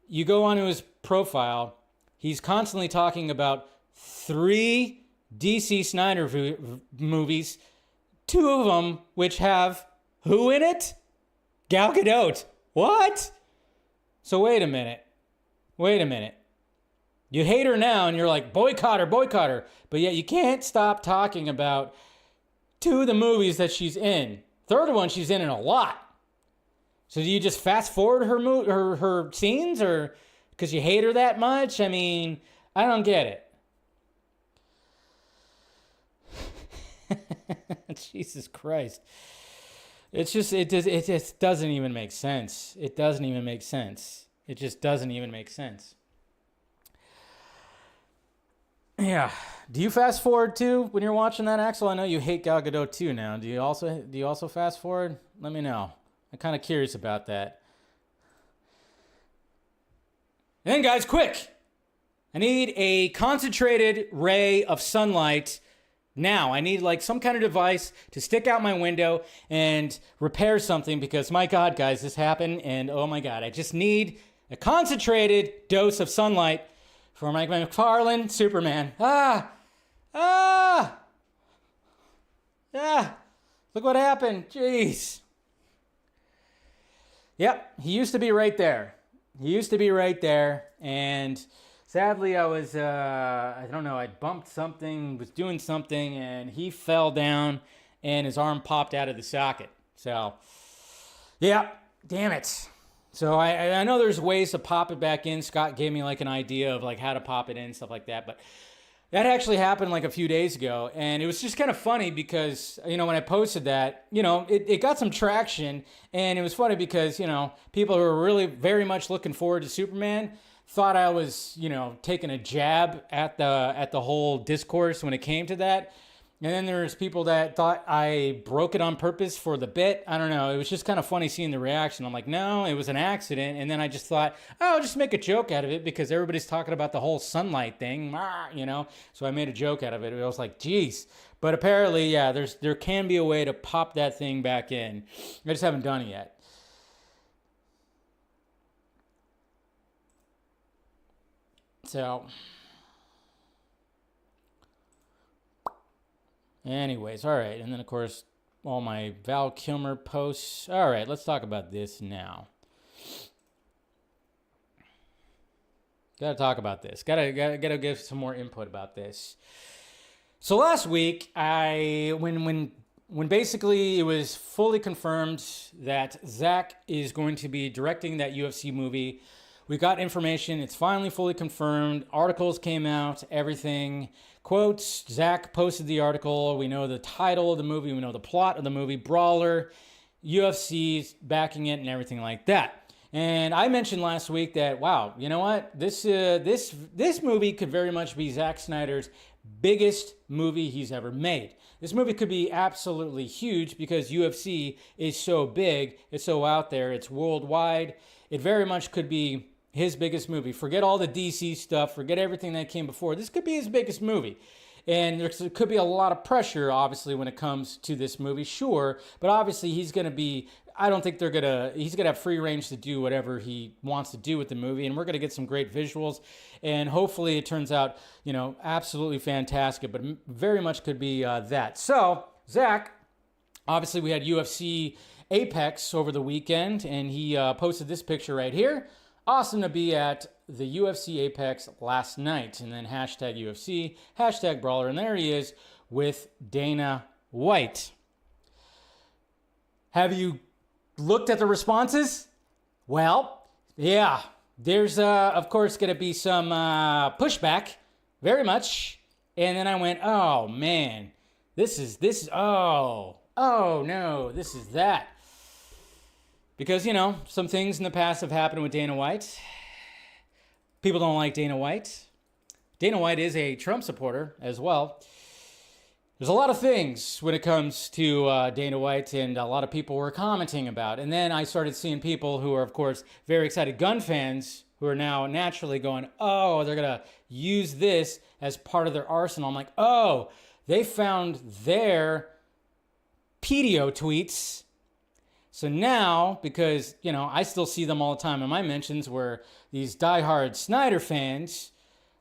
You go onto his profile. He's constantly talking about 3 DC Snyder movies, 2 of them which have who in it? Gal Gadot. What? So wait a minute. wait a minute. You hate her now and you're like, boycott her. But yet you can't stop talking about 2 of the movies that she's in. Third one she's in a lot. So do you just fast forward her scenes, or because you hate her that much? I mean, I don't get it. Jesus Christ. It just doesn't even make sense. It doesn't even make sense. It just doesn't even make sense. Yeah. Do you fast forward too when you're watching that, Axel? I know you hate Gal Gadot too now. Do you also fast forward? Let me know. I'm kind of curious about that. And then, guys, quick. I need a concentrated ray of sunlight now. I need like some kind of device to stick out my window and repair something, because my God, guys, this happened, and oh my God, I just need a concentrated dose of sunlight for my McFarlane Superman. Look what happened. Jeez. Yep, he used to be right there. And sadly, I was, I don't know, I bumped something, was doing something, and he fell down, and his arm popped out of the socket. So, yeah, damn it. So I know there's ways to pop it back in. Scott gave me like an idea of like how to pop it in, stuff like that. But that actually happened like a few days ago. And it was just kind of funny because, you know, when I posted that, you know, it got some traction. And it was funny because, you know, people who were really very much looking forward to Superman thought I was, you know, taking a jab at the whole discourse when it came to that. And then there's people that thought I broke it on purpose for the bit. I don't know. It was just kind of funny seeing the reaction. I'm like, no, it was an accident. And then I just thought, oh, I'll just make a joke out of it because everybody's talking about the whole sunlight thing, you know. So I made a joke out of it. I was like, geez. But apparently, yeah, there can be a way to pop that thing back in. I just haven't done it yet. So anyways, all right. And then, of course, all my Val Kilmer posts. All right, let's talk about this now. Gotta talk about this. Gotta give some more input about this. So last week, when basically it was fully confirmed that Zack is going to be directing that UFC movie, we got information. It's finally fully confirmed. Articles came out, everything. Quotes, Zack posted the article. We know the title of the movie. We know the plot of the movie, Brawler, UFC's backing it and everything like that. And I mentioned last week that, wow, you know what? This movie could very much be Zack Snyder's biggest movie he's ever made. This movie could be absolutely huge because UFC is so big. It's so out there. It's worldwide. It very much could be his biggest movie. Forget all the DC stuff. Forget everything that came before. This could be his biggest movie. And there could be a lot of pressure, obviously, when it comes to this movie, sure. But obviously, he's going to be, I don't think he's going to have free range to do whatever he wants to do with the movie. And we're going to get some great visuals. And hopefully it turns out, you know, absolutely fantastic. But very much could be that. So, Zack, obviously, we had UFC Apex over the weekend. And he posted this picture right here. Awesome to be at the UFC Apex last night. And then hashtag UFC, hashtag Brawler. And there he is with Dana White. Have you looked at the responses? Well, yeah. There's, of course, going to be some pushback. Very much. And then I went, oh, man. This is, oh no, this is that. Because, you know, some things in the past have happened with Dana White. People don't like Dana White. Dana White is a Trump supporter as well. There's a lot of things when it comes to Dana White, and a lot of people were commenting about. And then I started seeing people who are, of course, very excited Gunn fans who are now naturally going, oh, they're going to use this as part of their arsenal. I'm like, oh, they found their pedio tweets. So now, because, you know, I still see them all the time in my mentions where these diehard Snyder fans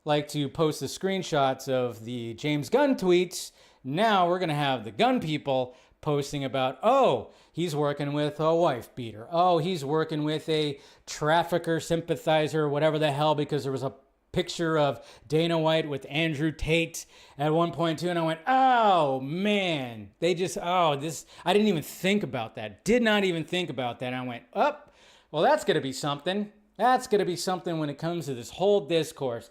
like to post the screenshots of the James Gunn tweets. Now we're going to have the Gunn people posting about, oh, he's working with a wife beater. Oh, he's working with a trafficker sympathizer, whatever the hell, because there was a picture of Dana White with Andrew Tate at one point too. And I went, oh man, I didn't even think about that. Did not even think about that. And I went, well, that's going to be something. That's going to be something when it comes to this whole discourse.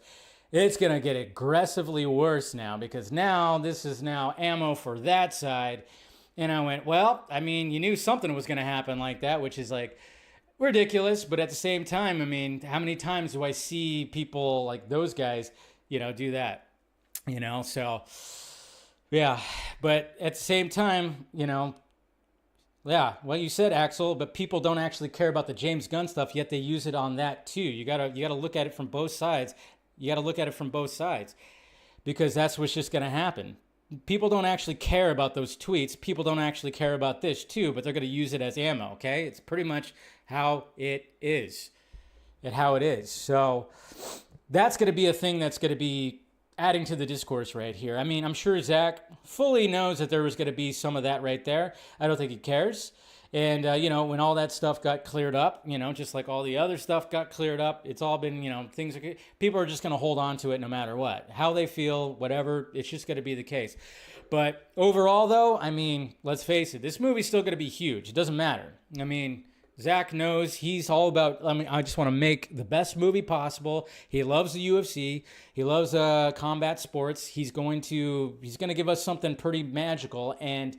It's going to get aggressively worse now, because now this is now ammo for that side. And I went, well, I mean, you knew something was going to happen like that, which is like ridiculous. But at the same time, I mean, how many times do I see people like those guys, do that, so yeah. But at the same time, yeah, well, you said, Axel, but people don't actually care about the James Gunn stuff, yet they use it on that too. You gotta look at it from both sides. Because that's what's just gonna happen. People don't actually care about those tweets. People don't actually care about this too, but they're gonna use it as ammo. Okay, it's pretty much how it is. So that's gonna be a thing that's gonna be adding to the discourse right here. I mean, I'm sure Zack fully knows that there was going to be some of that right there. I don't think he cares. And, when all that stuff got cleared up, just like all the other stuff got cleared up, it's all been, people are just going to hold on to it no matter what. How they feel, whatever, it's just going to be the case. But overall, though, I mean, let's face it, this movie's still going to be huge. It doesn't matter. I mean, Zack knows he's all about, I just want to make the best movie possible. He loves the UFC. He loves combat sports. He's going to give us something pretty magical. And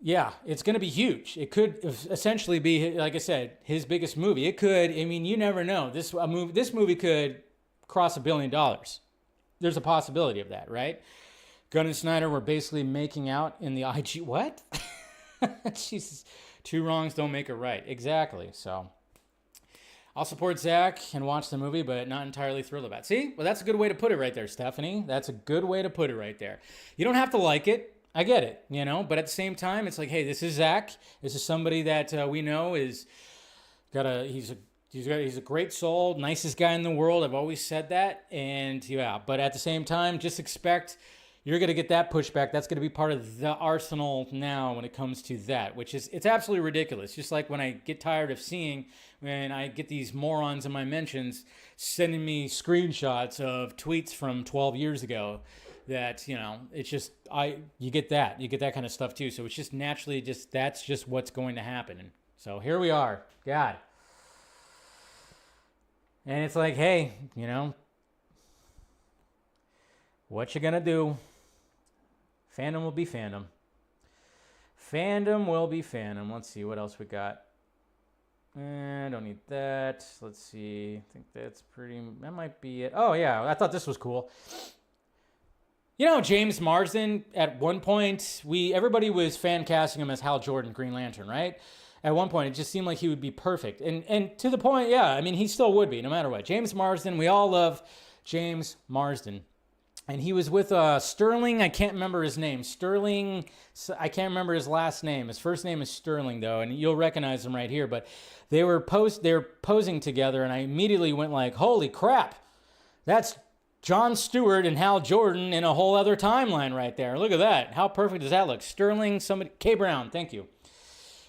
yeah, it's going to be huge. It could essentially be, like I said, his biggest movie. It could, you never know. This movie could cross $1 billion. There's a possibility of that, right? Gunn and Snyder were basically making out in the IG. What? Jesus. 2 wrongs don't make it right. Exactly. So I'll support Zack and watch the movie, but not entirely thrilled about it. See? Well, that's a good way to put it right there, Stephanie. That's a good way to put it right there. You don't have to like it. I get it, but at the same time, it's like, hey, this is Zack. This is somebody that we know he's a great soul, nicest guy in the world. I've always said that. And yeah, but at the same time, just expect you're going to get that pushback. That's going to be part of the arsenal now when it comes to that, which is, it's absolutely ridiculous. Just like when I get tired of seeing, when I get these morons in my mentions sending me screenshots of tweets from 12 years ago that, it's just, you get that kind of stuff too. So it's just naturally that's just what's going to happen. And so here we are, God. And it's like, hey, what you gonna do? Fandom will be fandom. Fandom will be fandom. Let's see what else we got. I don't need that. Let's see. I think that might be it. Oh yeah, I thought this was cool. James Marsden, at one point, everybody was fan casting him as Hal Jordan, Green Lantern, right? At one point, it just seemed like he would be perfect. And to the point, yeah, he still would be, no matter what. James Marsden, we all love James Marsden. And he was with Sterling, I can't remember his name. Sterling, I can't remember his last name. His first name is Sterling, though, and you'll recognize him right here. But they were posing together, and I immediately went like, holy crap, that's Jon Stewart and Hal Jordan in a whole other timeline right there. Look at that. How perfect does that look? Sterling, K. Brown, thank you.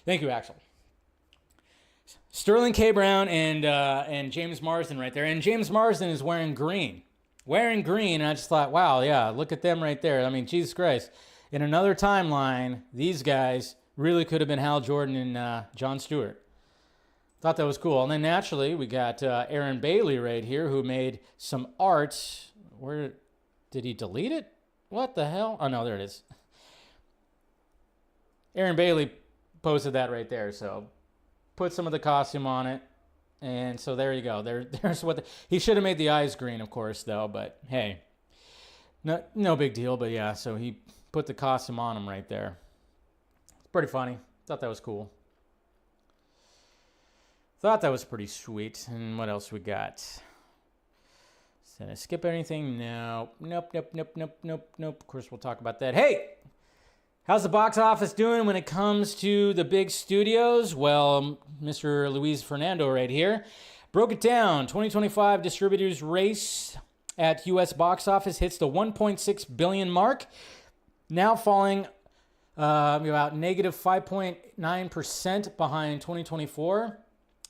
Thank you, Axel. Sterling K. Brown and James Marsden right there. And James Marsden is wearing green. And I just thought, wow, yeah, look at them right there. Jesus Christ. In another timeline, these guys really could have been Hal Jordan and Jon Stewart. Thought that was cool. And then naturally, we got Aaron Bailey right here, who made some art. Where did he delete it? What the hell? Oh, no, there it is. Aaron Bailey posted that right there. So put some of the costume on it. And so there you go. There's what he should have made the eyes green, of course, though. But hey, no big deal. But yeah, so he put the costume on him right there. It's pretty funny. Thought that was cool. Thought that was pretty sweet. And what else we got? Did I skip anything? No. Nope. Of course, we'll talk about that. Hey! How's the box office doing when it comes to the big studios? Well, Mr. Luis Fernando right here broke it down. 2025 distributors race at U.S. box office hits the 1.6 billion mark, now falling about negative 5.9% behind 2024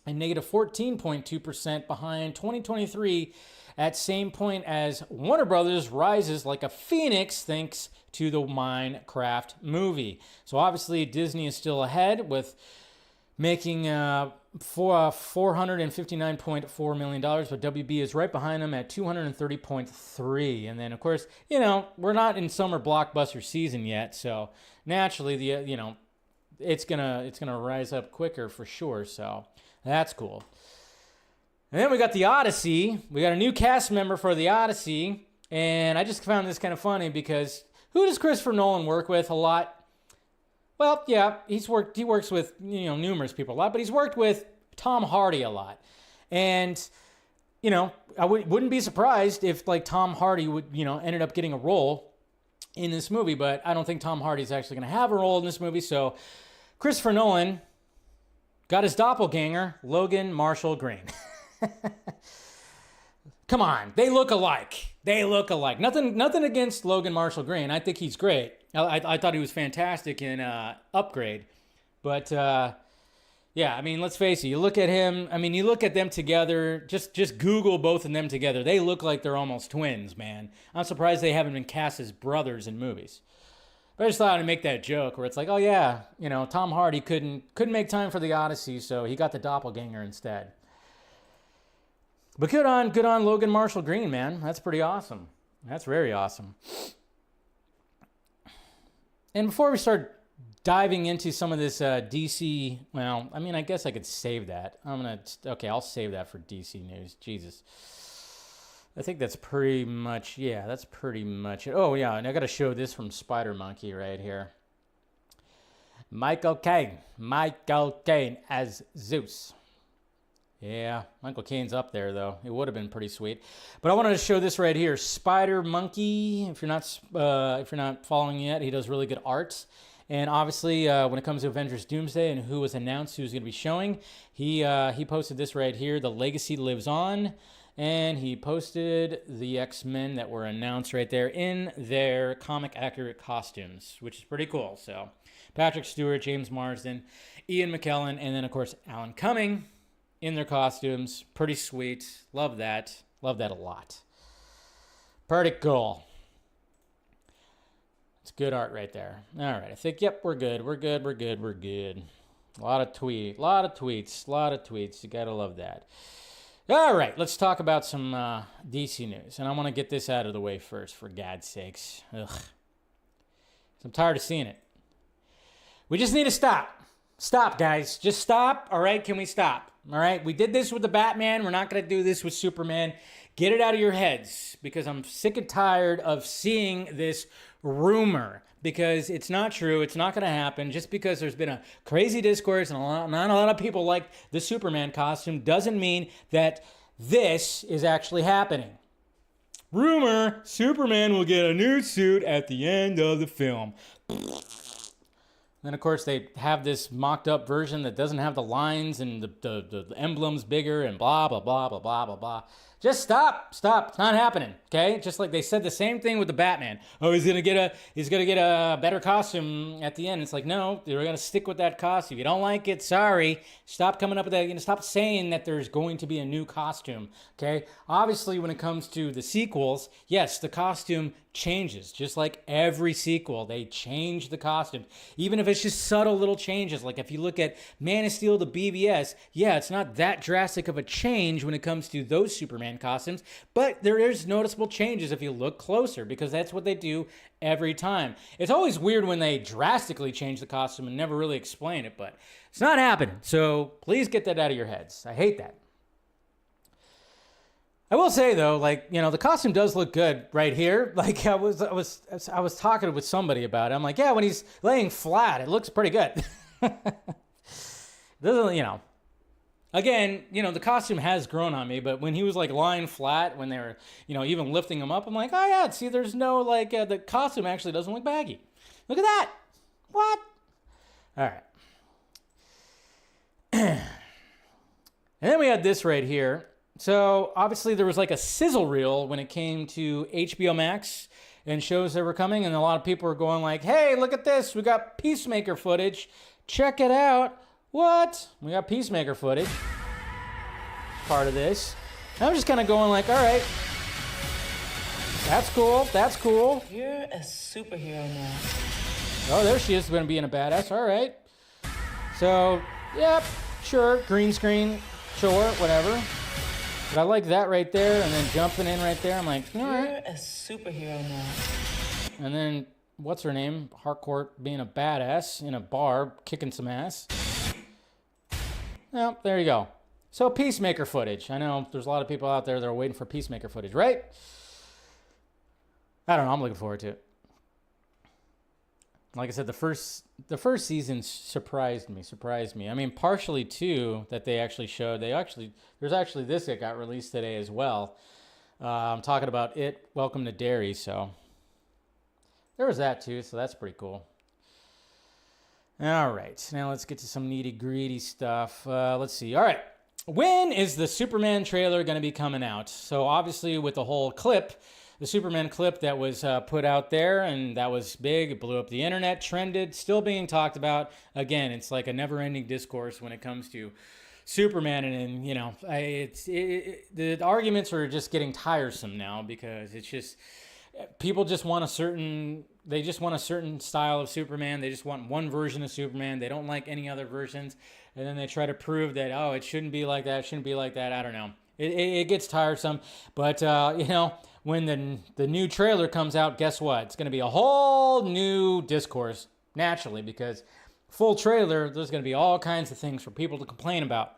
and negative 14.2% behind 2023 at same point as Warner Brothers rises like a phoenix thanks to the Minecraft movie. So obviously Disney is still ahead with making $459.4 million, but WB is right behind them at $230.3. And then, of course, we're not in summer blockbuster season yet, so naturally, it's gonna rise up quicker for sure. So that's cool. And then we got the Odyssey. We got a new cast member for the Odyssey, and I just found this kind of funny because who does Christopher Nolan work with a lot? Well, yeah, he works with, numerous people a lot, but he's worked with Tom Hardy a lot. And, I wouldn't be surprised if, like, Tom Hardy would, ended up getting a role in this movie, but I don't think Tom Hardy's actually going to have a role in this movie. So Christopher Nolan got his doppelganger, Logan Marshall Green. Come on, they look alike. Nothing against Logan Marshall Green. I think he's great. I thought he was fantastic in Upgrade. But, yeah, I mean, let's face it. You look at him. I mean, you look at them together. Just Google both of them together. They look like they're almost twins, man. I'm surprised they haven't been cast as brothers in movies. But I just thought I'd make that joke where it's like, oh, yeah, Tom Hardy couldn't make time for the Odyssey, so he got the doppelganger instead. But good on Logan Marshall Green, man. That's pretty awesome. That's very awesome. And before we start diving into some of this DC, well, I mean, I guess I could save that. I'll save that for DC news. Jesus. I think that's pretty much it. Oh, yeah, and I got to show this from Spider Monkey right here. Michael Caine as Zeus. Yeah, Michael Caine's up there, though. It would have been pretty sweet. But I wanted to show this right here. Spider Monkey, if you're not following yet, he does really good art. And obviously, when it comes to Avengers Doomsday and who was announced who's going to be showing, he posted this right here. The legacy lives on. And he posted the X-Men that were announced right there in their comic-accurate costumes, which is pretty cool. So, Patrick Stewart, James Marsden, Ian McKellen, and then, of course, Alan Cumming in their costumes. Pretty sweet. Love that. Love that a lot. Pretty cool. It's good art right there. All right. I think, yep, we're good. We're good. A lot of tweets. You got to love that. All right. Let's talk about some DC news. And I want to get this out of the way first, for God's sakes. Ugh. I'm tired of seeing it. We just need to stop. Stop, guys. Just stop. All right? Can we stop? All right? We did this with the Batman. We're not going to do this with Superman. Get it out of your heads, because I'm sick and tired of seeing this rumor, because it's not true. It's not going to happen. Just because there's been a crazy discourse and not a lot of people like the Superman costume doesn't mean that this is actually happening. Rumor, Superman will get a new suit at the end of the film. Then, of course, they have this mocked-up version that doesn't have the lines and the emblems bigger and blah, blah, blah, blah, blah, blah, blah. Just stop. It's not happening, okay? Just like they said the same thing with the Batman. Oh, he's gonna get a better costume at the end. It's like, no, they're gonna stick with that costume. If you don't like it, sorry. Stop coming up with that. Stop saying that there's going to be a new costume, okay? Obviously, when it comes to the sequels, yes, the costume changes. Just like every sequel, they change the costume. Even if it's just subtle little changes. Like if you look at Man of Steel to BVS, yeah, it's not that drastic of a change when it comes to those Superman costumes, but there is noticeable changes if you look closer, because that's what they do every time. It's always weird when they drastically change the costume and never really explain it, but it's not happening. So please get that out of your heads. I hate that. I will say though, like, the costume does look good right here. Like I was talking with somebody about it. I'm like, yeah, when he's laying flat, it looks pretty good. Doesn't, again, the costume has grown on me, but when he was like lying flat, when they were, even lifting him up, I'm like, oh yeah, see, there's no like, the costume actually doesn't look baggy. Look at that. What? All right. And then we had this right here. So obviously there was like a sizzle reel when it came to HBO Max and shows that were coming, and a lot of people are going like, hey, look at this. We got Peacemaker footage. Check it out. What? We got Peacemaker footage. Part of this. And I'm just kind of going like, all right. That's cool. That's cool. You're a superhero now. Oh, there she is, going to be in a badass. All right. So, yep, sure. Green screen, sure, whatever. But I like that right there, and then jumping in right there. I'm like, all right. You're a superhero now. And then, what's her name? Harcourt being a badass in a bar, kicking some ass. Well, there you go. So, Peacemaker footage. I know there's a lot of people out there that are waiting for Peacemaker footage, right? I don't know. I'm looking forward to it. Like I said, the first season surprised me. I mean, partially too that they actually showed. There's actually this that got released today as well. I'm talking about It, Welcome to Derry. So there was that too. So that's pretty cool. All right, now let's get to some nitty-gritty stuff. Let's see. All right, when is the Superman trailer going to be coming out? So obviously with the whole clip. The Superman clip that was put out there, and that was big. It blew up the internet, trended, still being talked about. Again, it's like a never-ending discourse when it comes to Superman, and you know, the arguments are just getting tiresome now because it's just people just want a certain style of Superman. They just want one version of Superman. They don't like any other versions, and then they try to prove that it shouldn't be like that. It shouldn't be like that. I don't know. It gets tiresome, but you know. When the new trailer comes out, guess what? It's going to be a whole new discourse, naturally, because full trailer, there's going to be all kinds of things for people to complain about.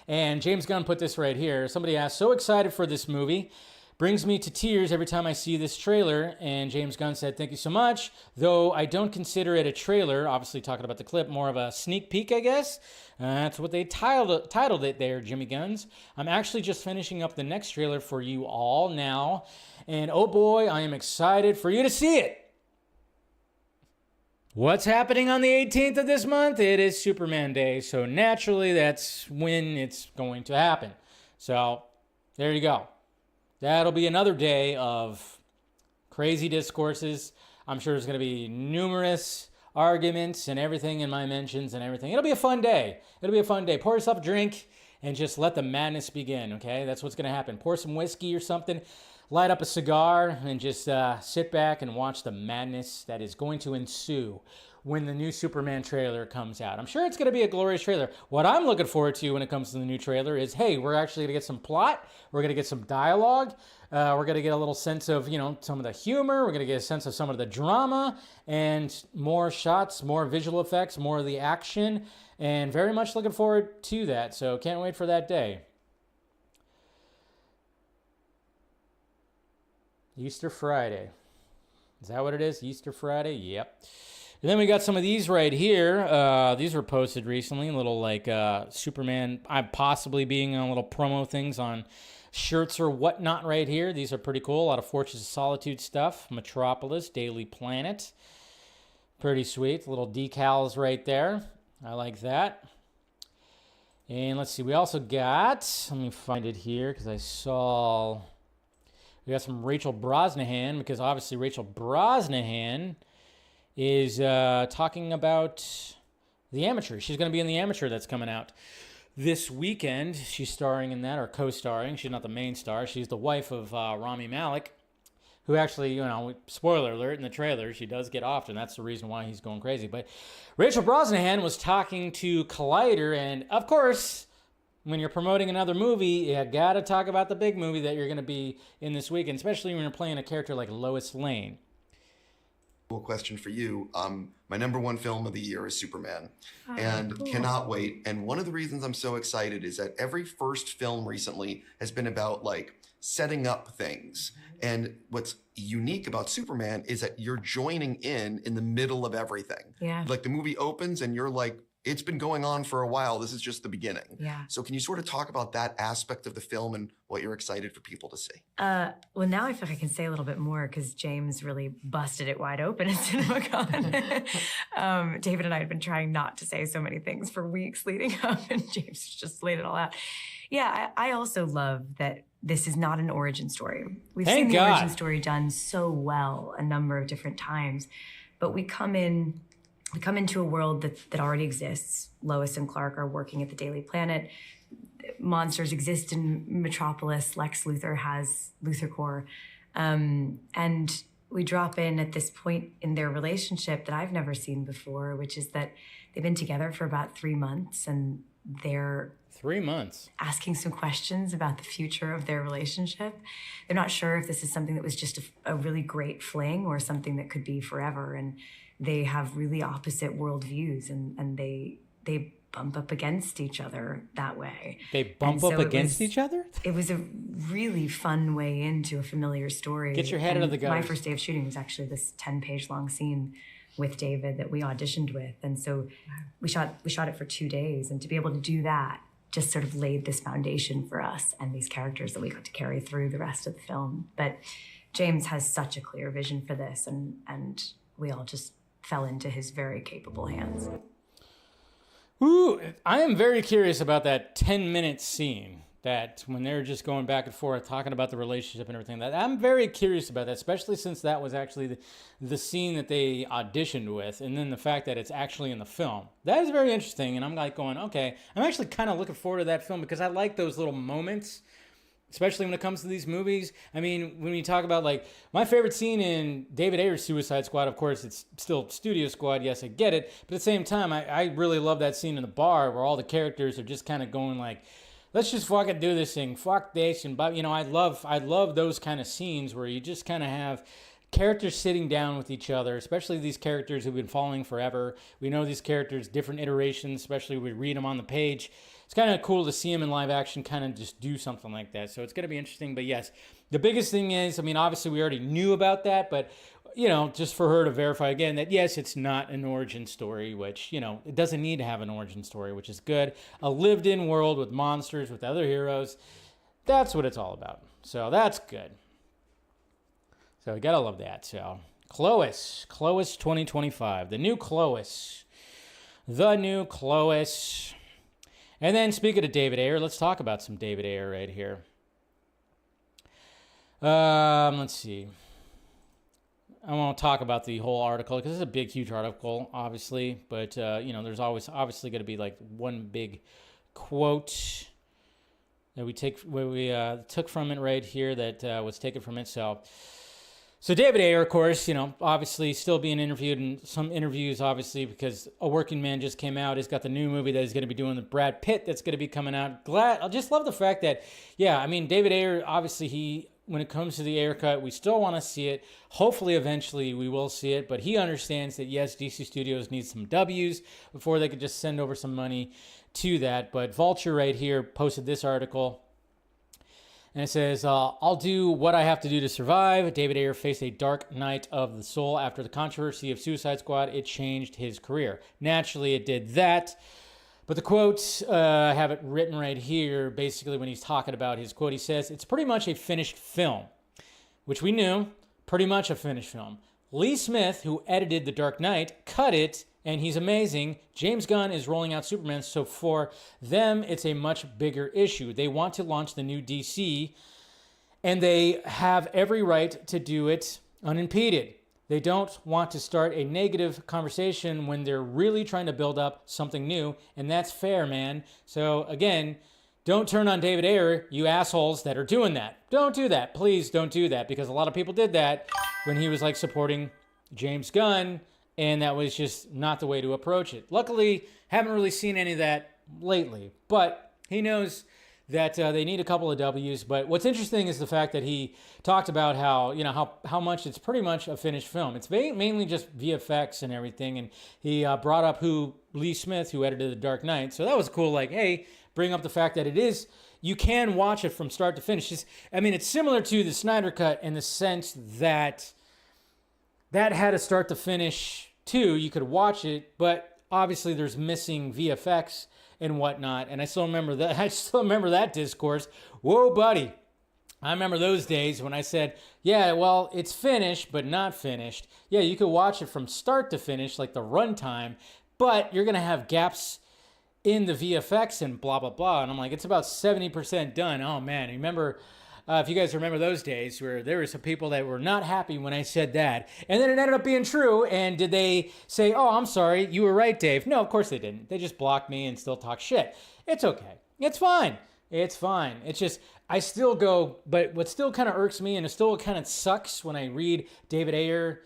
And James Gunn put this right here. Somebody asked, so excited for this movie. Brings me to tears every time I see this trailer. And James Gunn said, thank you so much. Though I don't consider it a trailer, obviously talking about the clip, more of a sneak peek, I guess. That's what they titled it there, Jimmy Guns. I'm actually just finishing up the next trailer for you all now. And oh boy, I am excited for you to see it. What's happening on the 18th of this month? It is Superman Day. So naturally, that's when it's going to happen. So there you go. That'll be another day of crazy discourses. I'm sure there's going to be numerous arguments and everything in my mentions and everything. It'll be a fun day. Pour yourself a drink and just let the madness begin, okay? That's what's going to happen. Pour some whiskey or something, light up a cigar, and just sit back and watch the madness that is going to ensue when the new Superman trailer comes out. I'm sure it's going to be a glorious trailer. What I'm looking forward to when it comes to the new trailer is, hey, we're actually going to get some plot. We're going to get some dialogue. We're going to get a little sense of, some of the humor. We're going to get a sense of some of the drama and more shots, more visual effects, more of the action, and very much looking forward to that. So can't wait for that day. Easter Friday. Is that what it is? Easter Friday? Yep. And then we got some of these right here. These were posted recently. Little like Superman possibly being on little promo things on shirts or whatnot right here. These are pretty cool. A lot of Fortress of Solitude stuff. Metropolis, Daily Planet. Pretty sweet. Little decals right there. I like that. And let's see. We also got, let me find it here because I saw, we got some Rachel Brosnahan, because obviously Rachel Brosnahan is talking about The Amateur. She's going to be in The Amateur that's coming out this weekend. She's starring in that, or co-starring. She's not the main star. She's the wife of Rami Malek, who actually, spoiler alert, in the trailer, she does get off, and that's the reason why he's going crazy. But Rachel Brosnahan was talking to Collider, and of course, when you're promoting another movie, you got to talk about the big movie that you're going to be in this weekend, especially when you're playing a character like Lois Lane. Question for you. My number one film of the year is Superman, and cannot wait. And one of the reasons I'm so excited is that every first film recently has been about like setting up things. And what's unique about Superman is that you're joining in the middle of everything. Yeah. Like the movie opens and you're like it's been going on for a while. This is just the beginning. Yeah. So can you sort of talk about that aspect of the film and what you're excited for people to see? Well, now I feel like I can say a little bit more because James really busted it wide open at CinemaCon. David and I had been trying not to say so many things for weeks leading up, and James just laid it all out. Yeah, I also love that this is not an origin story. We've seen the origin story done so well a number of different times, but we come into a world that already exists. Lois and Clark are working at the Daily Planet. Monsters exist in Metropolis. Lex Luthor has Luthor Corps. And we drop in at this point in their relationship that I've never seen before, which is that they've been together for about 3 months, and they're 3 months asking some questions about the future of their relationship. They're not sure if this is something that was just a really great fling or something that could be forever. And they have really opposite worldviews, and they bump up against each other that way. They bump up against each other? It was a really fun way into a familiar story. Get your head out of the gutters. My first day of shooting was actually this 10-page long scene with David that we auditioned with. And so we shot it for 2 days. And to be able to do that just sort of laid this foundation for us and these characters that we got to carry through the rest of the film. But James has such a clear vision for this, and we all just fell into his very capable hands. Ooh, I am very curious about that 10-minute scene, that when they're just going back and forth talking about the relationship and everything. That I'm very curious about that, especially since that was actually the scene that they auditioned with, and then the fact that it's actually in the film. That is very interesting, and I'm like going, okay, I'm actually kind of looking forward to that film because I like those little moments, especially when it comes to these movies. I mean, when you talk about, like, my favorite scene in David Ayer's Suicide Squad, of course, it's still Studio Squad. Yes, I get it. But at the same time, I really love that scene in the bar where all the characters are just kind of going like, let's just fucking do this thing. Fuck this. And, you know, I love those kind of scenes where you just kind of have characters sitting down with each other, especially these characters who've been following forever. We know these characters, different iterations, especially when we read them on the page. It's kind of cool to see him in live action kind of just do something like that. So it's going to be interesting. But yes, the biggest thing is, I mean, obviously we already knew about that, but, you know, just for her to verify again that, yes, it's not an origin story, which, you know, it doesn't need to have an origin story, which is good. A lived-in world with monsters, with other heroes. That's what it's all about. So that's good. So you got to love that. So Clois 2025, the new Clois. And then, speaking of David Ayer, let's talk about some David Ayer right here. Let's see. I won't talk about the whole article because it's a big, huge article, obviously. But, you know, there's always obviously going to be like one big quote that we took from it right here that was taken from it. So David Ayer, of course, you know, obviously still being interviewed in some interviews, obviously, because A Working Man just came out. He's got the new movie that he's going to be doing with Brad Pitt that's going to be coming out. I just love the fact that, yeah, I mean, David Ayer, obviously, when it comes to the Ayer cut, we still want to see it. Hopefully, eventually, we will see it. But he understands that, yes, DC Studios needs some W's before they could just send over some money to that. But Vulture right here posted this article. And it says, I'll do what I have to do to survive. David Ayer faced a dark night of the soul after the controversy of Suicide Squad. It changed his career. Naturally, it did that. But the quote, I have it written right here. Basically, when he's talking about his quote, he says, it's pretty much a finished film, which we knew, pretty much a finished film. Lee Smith, who edited The Dark Knight, cut it, and he's amazing. James Gunn is rolling out Superman, so for them, it's a much bigger issue. They want to launch the new DC, and they have every right to do it unimpeded. They don't want to start a negative conversation when they're really trying to build up something new, and that's fair, man. So again, don't turn on David Ayer, you assholes that are doing that. Don't do that. Please don't do that, because a lot of people did that when he was like supporting James Gunn, and that was just not the way to approach it. Luckily, haven't really seen any of that lately, but he knows that they need a couple of W's. But what's interesting is the fact that he talked about how much it's pretty much a finished film. It's mainly just VFX and everything, and he brought up Lee Smith, who edited The Dark Knight. So that was cool. Like, hey, bring up the fact that you can watch it from start to finish. It's similar to the Snyder Cut in the sense that had a start to finish too. You could watch it, but obviously there's missing VFX and whatnot. And I still remember that. I still remember that discourse. Whoa, buddy. I remember those days when I said, yeah, well, it's finished, but not finished. Yeah, you could watch it from start to finish, like the runtime, but you're going to have gaps in the VFX and blah, blah, blah. And I'm like, it's about 70% done. Oh, man. Remember, if you guys remember those days where there were some people that were not happy when I said that. And then it ended up being true. And did they say, oh, I'm sorry, you were right, Dave? No, of course they didn't. They just blocked me and still talk shit. It's okay. It's fine. It's fine. It's just, I still go, but what still kind of irks me and it still kind of sucks when I read David Ayer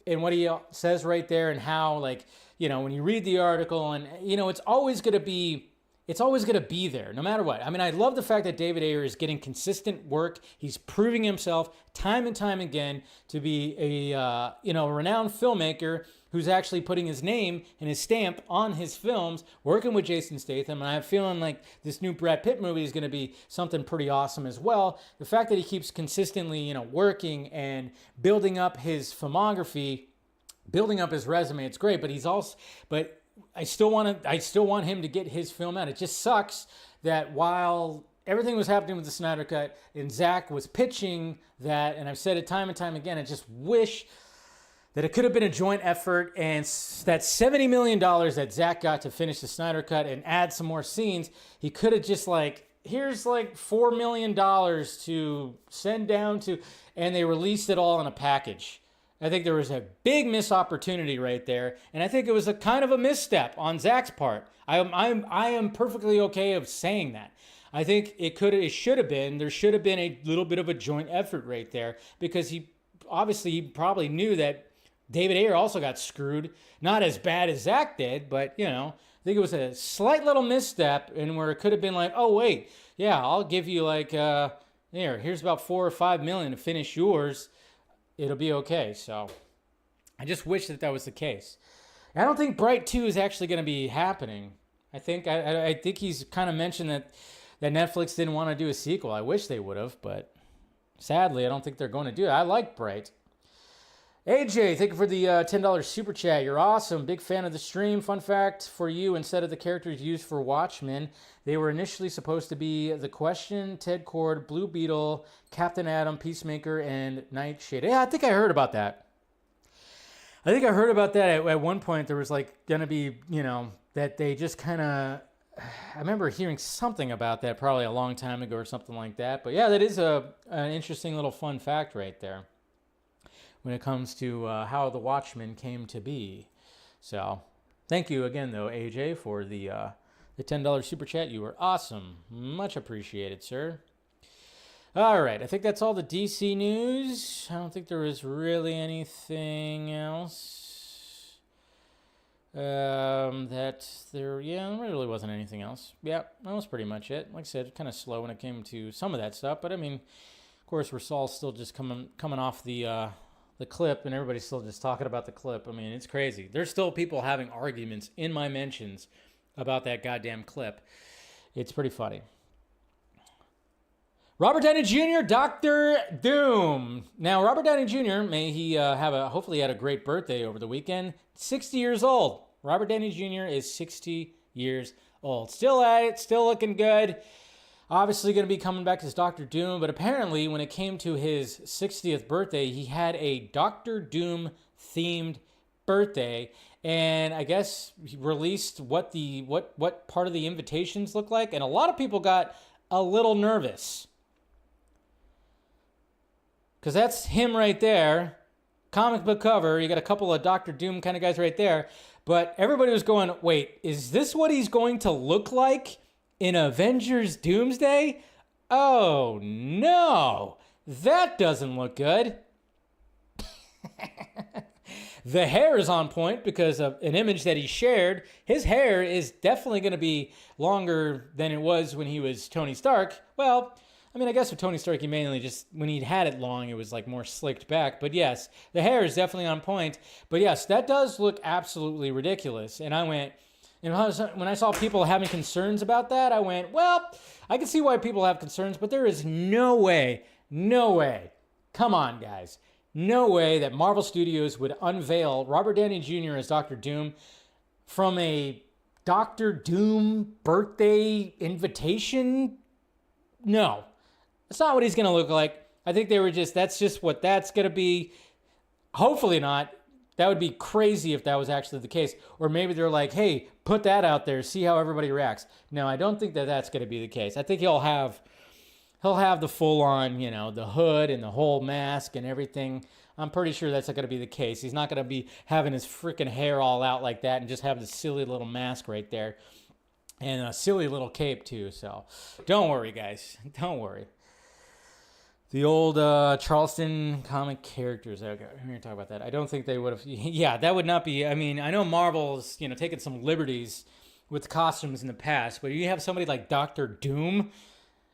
and what he says right there and how, like, you know, when you read the article and, you know, it's always going to be there no matter what. I mean, I love the fact that David Ayer is getting consistent work. He's proving himself time and time again to be a, renowned filmmaker who's actually putting his name and his stamp on his films, working with Jason Statham. And I have a feeling like this new Brad Pitt movie is going to be something pretty awesome as well. The fact that he keeps consistently, working and building up his filmography, building up his resume, it's great. But I still want him to get his film out. It just sucks that while everything was happening with the Snyder Cut and Zack was pitching that, and I've said it time and time again, I just wish that it could have been a joint effort, and that $70 million that Zack got to finish the Snyder Cut and add some more scenes, he could have just here's $4 million to send down to, and they released it all in a package. I think there was a big missed opportunity right there, and I think it was a kind of a misstep on Zack's part. I am perfectly okay of saying that. I think there should have been a little bit of a joint effort right there, because he probably knew that David Ayer also got screwed. Not as bad as Zack did, but, I think it was a slight little misstep, and where it could have been like, oh, wait, yeah, I'll give you here's about $4 or $5 million to finish yours. It'll be okay. So I just wish that was the case. I don't think Bright 2 is actually going to be happening. I think he's kind of mentioned that Netflix didn't want to do a sequel. I wish they would have, but sadly, I don't think they're going to do it. I like Bright. AJ, thank you for the $10 super chat. You're awesome. Big fan of the stream. Fun fact for you, instead of the characters used for Watchmen, they were initially supposed to be The Question, Ted Kord, Blue Beetle, Captain Atom, Peacemaker, and Nightshade. Yeah, I think I heard about that. At one point. There was going to be, that they just kind of, I remember hearing something about that probably a long time ago or something like that. But yeah, that is an interesting little fun fact right there when it comes to how the Watchmen came to be. So thank you again, though, AJ, for the $10 super chat. You were awesome. Much appreciated, sir. All right, I think that's all the DC news. I don't think there was really anything else. There really wasn't anything else. Yeah, that was pretty much it. Like I said, kind of slow when it came to some of that stuff. But I mean, of course, we're all still just coming off the clip, and everybody's still just talking about the clip. I mean, it's crazy. There's still people having arguments in my mentions about that goddamn clip. It's pretty funny. Robert Downey Jr., Dr. Doom. Now, Robert Downey Jr., may he hopefully had a great birthday over the weekend. 60 years old. Robert Downey Jr. is 60 years old. Still at it, still looking good. Obviously going to be coming back as Dr. Doom, but apparently when it came to his 60th birthday, he had a Dr. Doom-themed birthday, and I guess he released what part of the invitations look like, and a lot of people got a little nervous. Because that's him right there, comic book cover. You got a couple of Dr. Doom kind of guys right there. But everybody was going, wait, is this what he's going to look like in Avengers Doomsday? Oh, no. That doesn't look good. The hair is on point because of an image that he shared. His hair is definitely going to be longer than it was when he was Tony Stark. Well, I mean, I guess with Tony Stark, he mainly just, when he'd had it long, it was more slicked back. But yes, the hair is definitely on point. But yes, that does look absolutely ridiculous. And I went, when I saw people having concerns about that, I went, well, I can see why people have concerns, but there is no way, come on, guys, no way that Marvel Studios would unveil Robert Downey Jr. as Dr. Doom from a Doctor Doom birthday invitation? No, that's not what he's going to look like. I think that's just what that's going to be. Hopefully not. That would be crazy if that was actually the case. Or maybe they're like, hey, put that out there, see how everybody reacts. No, I don't think that that's going to be the case. I think he'll have the full on, the hood and the whole mask and everything. I'm pretty sure that's not going to be the case. He's not going to be having his freaking hair all out like that and just have the silly little mask right there. And a silly little cape too. So don't worry, guys. Don't worry. The old Charleston comic characters. Okay, we're going to talk about that. I don't think they would have. Yeah, that would not be. I mean, I know Marvel's, taken some liberties with costumes in the past, but you have somebody like Doctor Doom,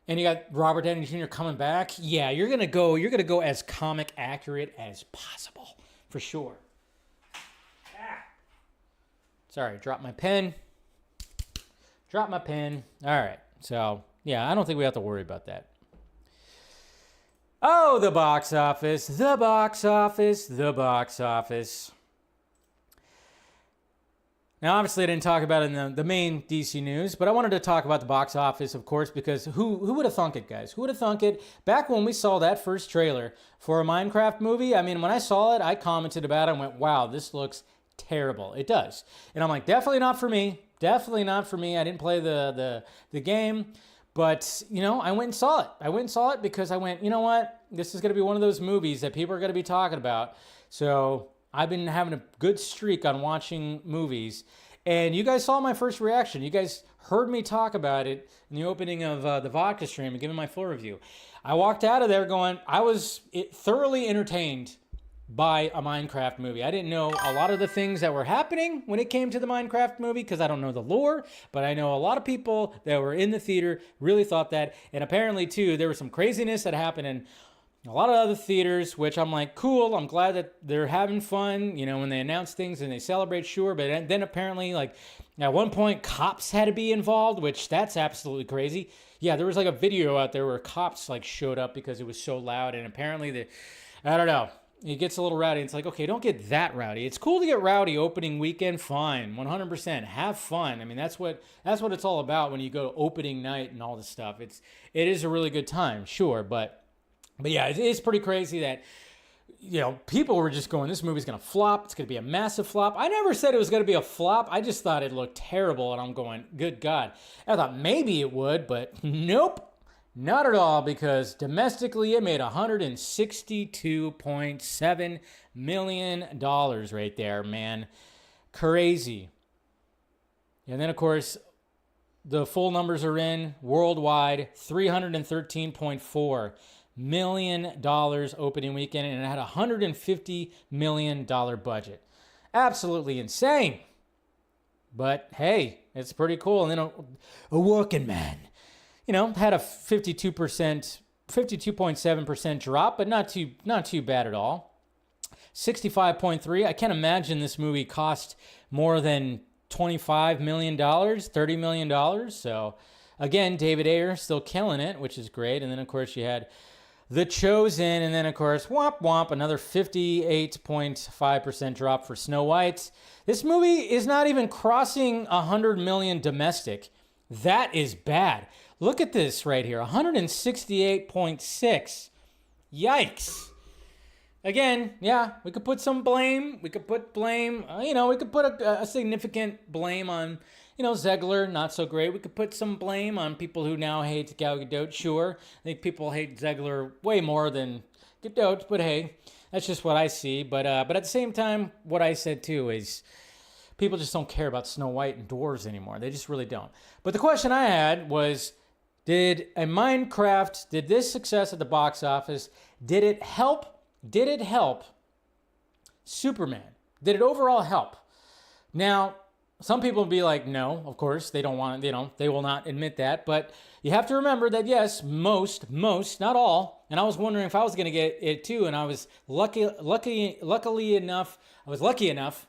and you got Robert Downey Jr. coming back. Yeah, you're gonna go as comic accurate as possible, for sure. Sorry, dropped my pen. All right, so yeah, I don't think we have to worry about that. Oh, the box office. Now, obviously, I didn't talk about it in the main DC news, but I wanted to talk about the box office, of course, because who would have thunk it, guys? Who would have thunk it? Back when we saw that first trailer for a Minecraft movie, I mean, when I saw it, I commented about it and went, wow, this looks terrible. It does. And I'm like, definitely not for me. I didn't play the game. But, I went and saw it. Because I went, you know what? This is going to be one of those movies that people are going to be talking about. So I've been having a good streak on watching movies. And you guys saw my first reaction. You guys heard me talk about it in the opening of the vodka stream and giving my full review. I walked out of there going, I was thoroughly entertained by a Minecraft movie. I didn't know a lot of the things that were happening when it came to the Minecraft movie because I don't know the lore, but I know a lot of people that were in the theater really thought that. And apparently, too, there was some craziness that happened in a lot of other theaters, which I'm like, cool, I'm glad that they're having fun, when they announce things and they celebrate, sure. But then apparently, like, at one point, cops had to be involved, which that's absolutely crazy. Yeah, there was like a video out there where cops like showed up because it was so loud. And apparently, I don't know. It gets a little rowdy. It's like, okay, don't get that rowdy. It's cool to get rowdy opening weekend, fine, 100%. Have fun. I mean, that's what it's all about when you go opening night and all this stuff. It is a really good time, sure, but yeah, it is pretty crazy that people were just going, this movie's gonna flop. It's gonna be a massive flop. I never said it was gonna be a flop. I just thought it looked terrible, and I'm going, good God. I thought maybe it would, but nope. Not at all, because domestically it made $162.7 million right there, man. Crazy. And then, of course, the full numbers are in worldwide, $313.4 million opening weekend, and it had a $150 million budget. Absolutely insane. But hey, it's pretty cool. And then a working man. Had a 52.7% drop, but not too bad at all. 65.3. I can't imagine this movie cost more than $25 million, $30 million. So, again, David Ayer still killing it, which is great. And then, of course, you had The Chosen, and then, of course, womp womp, another 58.5% drop for Snow White. This movie is not even crossing 100 million domestic. That is bad. Look at this right here, 168.6. Yikes. Again, yeah, we could put some blame. We could put blame, we could put a significant blame on, Zegler, not so great. We could put some blame on people who now hate Gal Gadot, sure. I think people hate Zegler way more than Gadot, but hey, that's just what I see. But at the same time, what I said too is people just don't care about Snow White and dwarves anymore. They just really don't. But the question I had was, did this success at the box office, did it help Superman? Did it overall help? Now, some people will be like, no, of course, they don't want it, they will not admit that. But you have to remember that, yes, most, not all. And I was wondering if I was going to get it too. And I was lucky enough,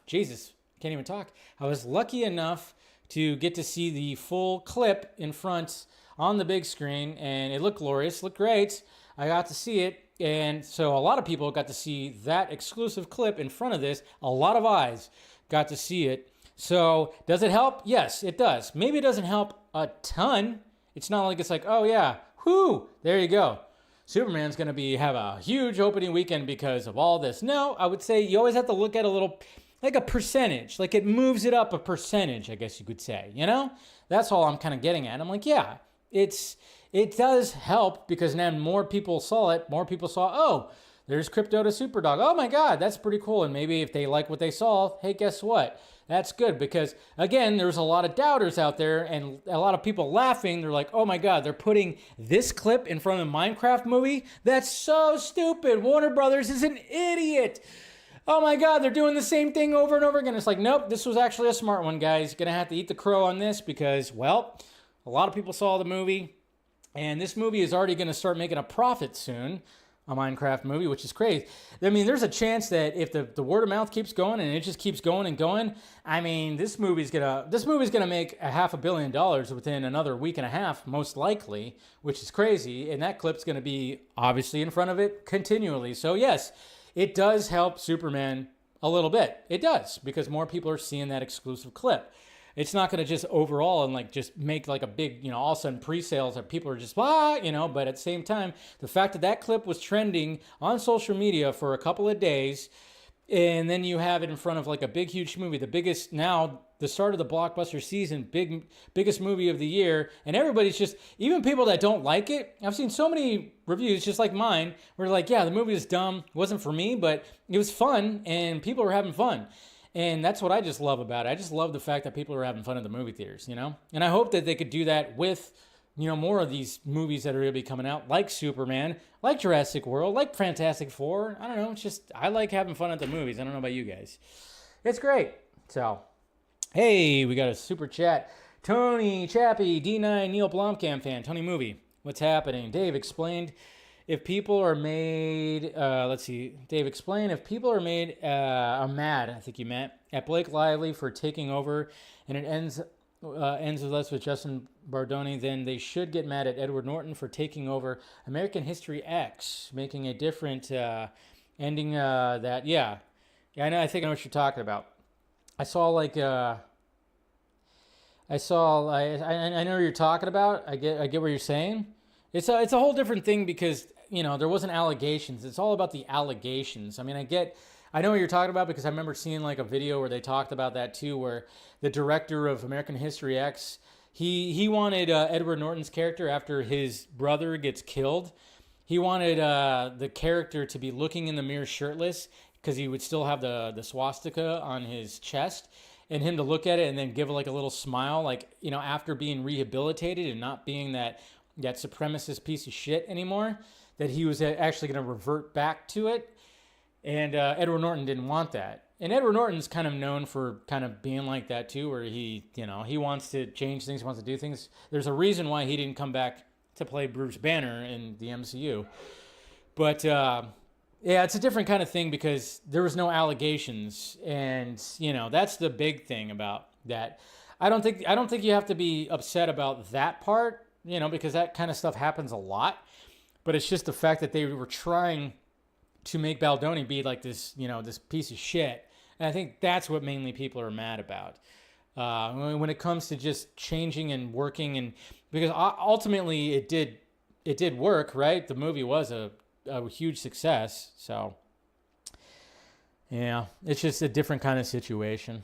Jesus, can't even talk. I was lucky enough to get to see the full clip in front on the big screen, and it looked glorious, looked great. I got to see it, and so a lot of people got to see that exclusive clip in front of this. A lot of eyes got to see it. So does it help? Yes, it does. Maybe it doesn't help a ton. It's not like it's like, oh yeah, whoo, there you go. Superman's going to have a huge opening weekend because of all this. No, I would say you always have to look at a little, like a percentage. Like it moves it up a percentage, I guess you could say. You know? That's all I'm kind of getting at. I'm like, yeah, it does help because now more people saw it. More people saw, oh, there's Krypto to Superdog. Oh my God, that's pretty cool. And maybe if they like what they saw, hey, guess what? That's good because, again, there's a lot of doubters out there and a lot of people laughing. They're like, oh my God, they're putting this clip in front of a Minecraft movie? That's so stupid. Warner Brothers is an idiot. Oh my God, they're doing the same thing over and over again. It's like, nope, this was actually a smart one, guys. You're going to have to eat the crow on this because, well, a lot of people saw the movie. And this movie is already going to start making a profit soon. A Minecraft movie, which is crazy. I mean, there's a chance that if the word of mouth keeps going and it just keeps going and going, I mean, this movie's gonna make $500 million within another week and a half, most likely, which is crazy. And that clip's gonna be obviously in front of it continually. So yes, it does help Superman a little bit. It does because more people are seeing that exclusive clip. It's not going to just overall and like just make like a big, all of a sudden pre-sales that people are just, but at the same time, the fact that that clip was trending on social media for a couple of days and then you have it in front of like a big, huge movie, the biggest now, the start of the blockbuster season, biggest movie of the year. And everybody's just, even people that don't like it, I've seen so many reviews just like mine where like, yeah, the movie was dumb. It wasn't for me, but it was fun and people were having fun. And that's what I just love about it. I just love the fact that people are having fun at the movie theaters, And I hope that they could do that with, more of these movies that are going to be coming out, like Superman, like Jurassic World, like Fantastic Four. I don't know. It's just, I like having fun at the movies. I don't know about you guys. It's great. So, hey, we got a super chat. Tony Chappie, D9, Neil Blomkamp fan. Tony Movie, what's happening? Dave explained. If people are made, Dave, explain if people are mad, I think you meant, at Blake Lively for taking over and it ends with us with Justin Bardoni, then they should get mad at Edward Norton for taking over American History X, making a different ending that, yeah, I know, I think I know what you're talking about. I know what you're talking about. I get what you're saying. It's a whole different thing because, there wasn't allegations. It's all about the allegations. I mean, I know what you're talking about because I remember seeing like a video where they talked about that too, where the director of American History X, he wanted Edward Norton's character after his brother gets killed. He wanted the character to be looking in the mirror shirtless because he would still have the swastika on his chest and him to look at it and then give like a little smile, like, after being rehabilitated and not being that supremacist piece of shit anymore, that he was actually going to revert back to it. And Edward Norton didn't want that. And Edward Norton's kind of known for kind of being like that too, where he wants to change things, wants to do things. There's a reason why he didn't come back to play Bruce Banner in the MCU. But yeah, it's a different kind of thing because there was no allegations. And, that's the big thing about that. I don't think you have to be upset about that part, because that kind of stuff happens a lot. But it's just the fact that they were trying to make Baldoni be like this, this piece of shit. And I think that's what mainly people are mad about. When it comes to just changing and working, and because ultimately it did work, right? The movie was a huge success. So, yeah, it's just a different kind of situation.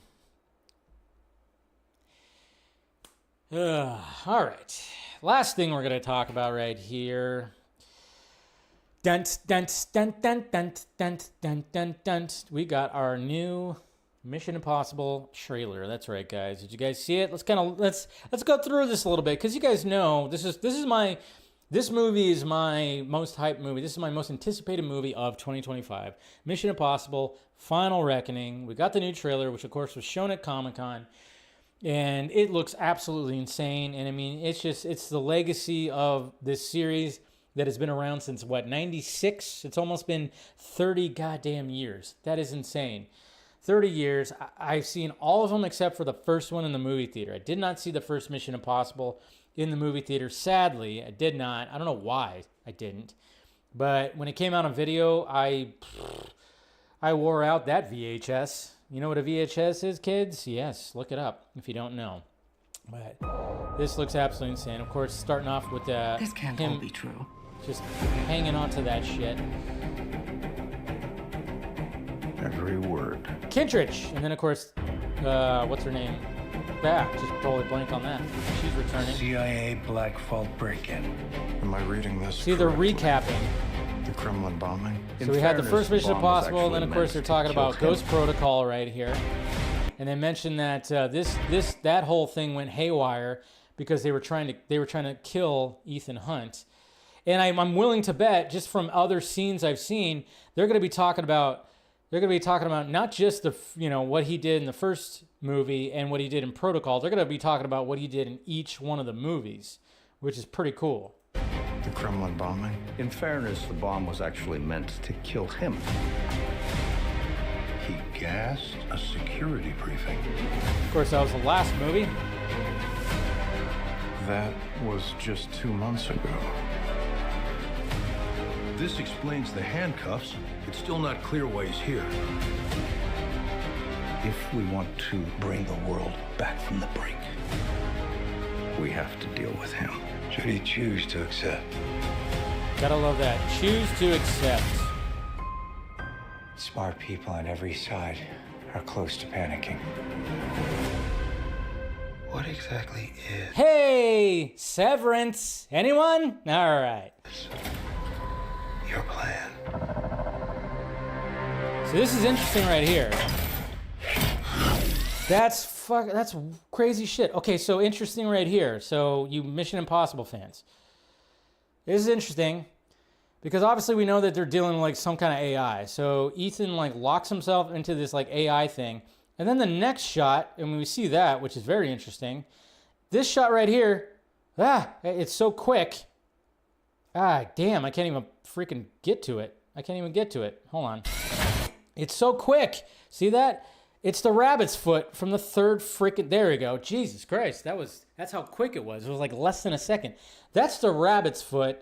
All right. Last thing we're going to talk about right here. Dun, dun, dun, dun, dun, dun, dun, dun, dun. We got our new Mission Impossible trailer. That's right, guys. Did you guys see it? Let's go through this a little bit because you guys know this movie is my most hyped movie. This is my most anticipated movie of 2025. Mission Impossible: Final Reckoning. We got the new trailer, which of course was shown at Comic-Con. And it looks absolutely insane. And I mean, it's the legacy of this series that has been around since, 96? It's almost been 30 goddamn years. That is insane. 30 years. I've seen all of them except for the first one in the movie theater. I did not see the first Mission Impossible in the movie theater. Sadly, I did not. I don't know why I didn't. But when it came out on video, I wore out that VHS. You know what a VHS is, kids? Yes, look it up if you don't know. But this looks absolutely insane. Of course, starting off with This can't all him be true. just hanging on to that shit. Every word. Kittredge, and then of course, what's her name? Yeah, just totally blank on that. She's returning. CIA Black Vault break-in. Am I reading this? See, they're recapping. The Kremlin bombing. So we had the first Mission Impossible, and then of course they're talking about Ghost Protocol right here, and they mentioned that that whole thing went haywire because they were trying to kill Ethan Hunt, and I'm willing to bet, just from other scenes I've seen, they're going to be talking about not just what he did in the first movie and what he did in Protocol. They're going to be talking about what he did in each one of the movies, which is pretty cool. The Kremlin bombing. In fairness, the bomb was actually meant to kill him. He gassed a security briefing. Of course, that was the last movie. That was just 2 months ago. This explains the handcuffs. It's still not clear why he's here. If we want to bring the world back from the brink, we have to deal with him. Should he choose to accept? Gotta love that. Choose to accept. Smart people on every side are close to panicking. What exactly is Hey, Severance. Anyone? All right. your plan? So this is interesting right here. That's crazy shit. Okay, so interesting right here. So you Mission Impossible fans. This is interesting because obviously we know that they're dealing with like some kind of AI. So Ethan like locks himself into this like AI thing. And then the next shot, and we see that, which is very interesting. This shot right here, it's so quick. Damn, I can't even freaking get to it. I can't even get to it. Hold on. It's so quick. See that? It's the rabbit's foot from the third freaking... There we go. Jesus Christ. That's how quick it was. It was like less than a second. That's the rabbit's foot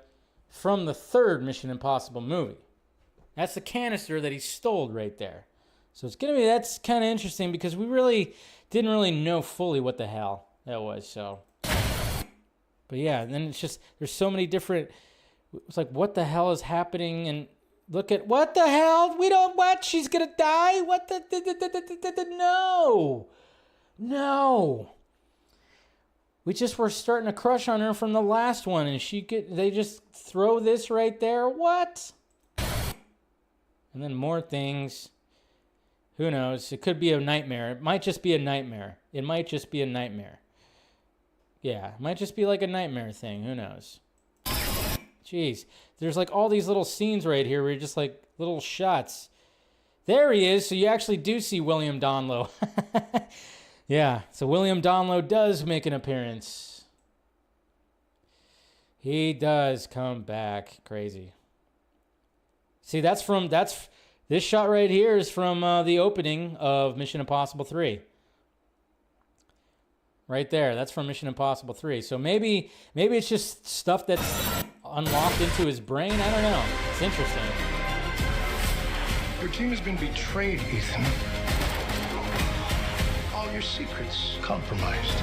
from the third Mission Impossible movie. That's the canister that he stole right there. So that's kind of interesting because we really didn't really know fully what the hell that was. So, but yeah, and then it's just, there's so many different... It's like, what the hell is happening? And look at, what the hell? What? She's gonna die? What the No. We just were starting to crush on her from the last one, and they just throw this right there? What? And then more things. Who knows? It could be a nightmare. It might just be a nightmare. Yeah, it might just be like a nightmare thing. Who knows? Jeez. There's like all these little scenes right here where you're just like little shots. There he is. So you actually do see William Donlow. Yeah. So William Donlow does make an appearance. He does come back. Crazy. See, this shot right here is from the opening of Mission Impossible 3. Right there. That's from Mission Impossible 3. So maybe it's just stuff that's unlocked into his brain. I don't know. It's interesting. Your team has been betrayed, Ethan. All your secrets compromised.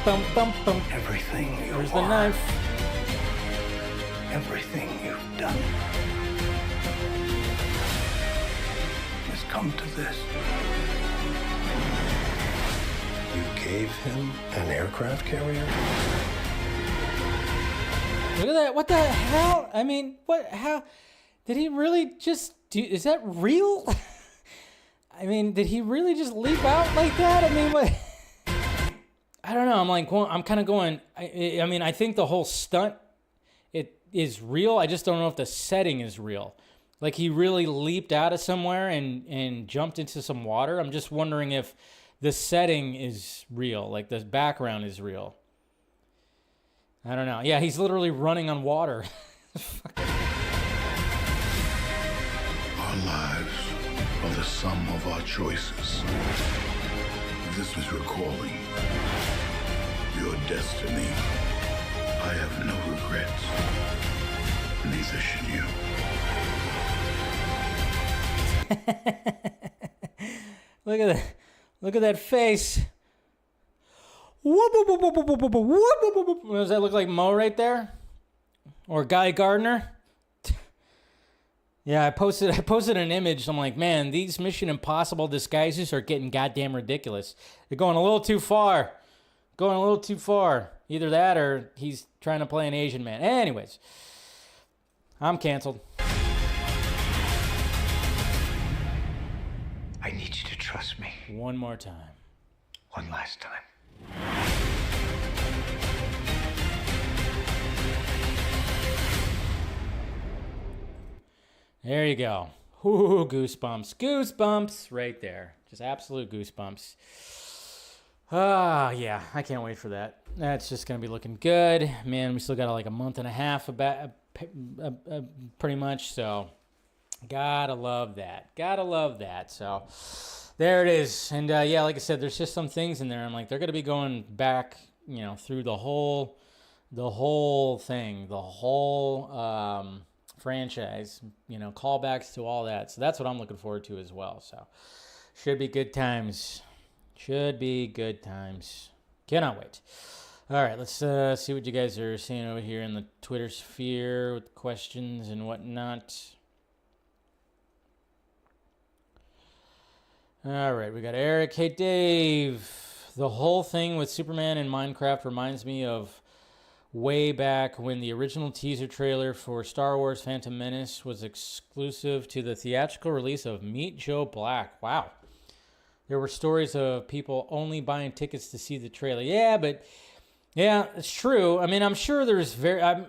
Bum, bum, bum. Everything you There's are. the knife. Everything you've done has come to this. You gave him an aircraft carrier? Look at that. What the hell? I mean, how did he really just do? Is that real? I mean, did he really just leap out like that? I mean, what? I don't know. I'm kind of going. I mean, I think the whole stunt, it is real. I just don't know if the setting is real. Like he really leaped out of somewhere and jumped into some water. I'm just wondering if the setting is real, like the background is real. I don't know. Yeah, he's literally running on water. Our lives are the sum of our choices. If this was your calling, your destiny, I have no regrets. Neither should you. Look at that. Look at that face. Whoop, whoop, whoop, whoop, whoop, whoop, whoop, whoop, whoop. Does that look like Mo right there? Or Guy Gardner? Yeah, I posted an image. I'm like, man, these Mission Impossible disguises are getting goddamn ridiculous. They're going a little too far. Going a little too far. Either that or he's trying to play an Asian man. Anyways, I'm canceled. I need you to trust me. One more time. One last time. There you go. Ooh, goosebumps. Goosebumps right there. Just absolute goosebumps. Yeah, I can't wait for that. That's just going to be looking good. Man, we still got like a month and a half pretty much, so gotta love that. Gotta love that. So there it is. And yeah, like I said, there's just some things in there. I'm like, they're going to be going back, through the whole thing, the whole franchise, callbacks to all that. So that's what I'm looking forward to as well. So should be good times. Should be good times. Cannot wait. All right, let's see what you guys are seeing over here in the Twitter sphere with questions and whatnot. All right, we got Eric. Hey, Dave. The whole thing with Superman in Minecraft reminds me of way back when the original teaser trailer for Star Wars Phantom Menace was exclusive to the theatrical release of Meet Joe Black. Wow. There were stories of people only buying tickets to see the trailer. Yeah, it's true. I mean, I'm sure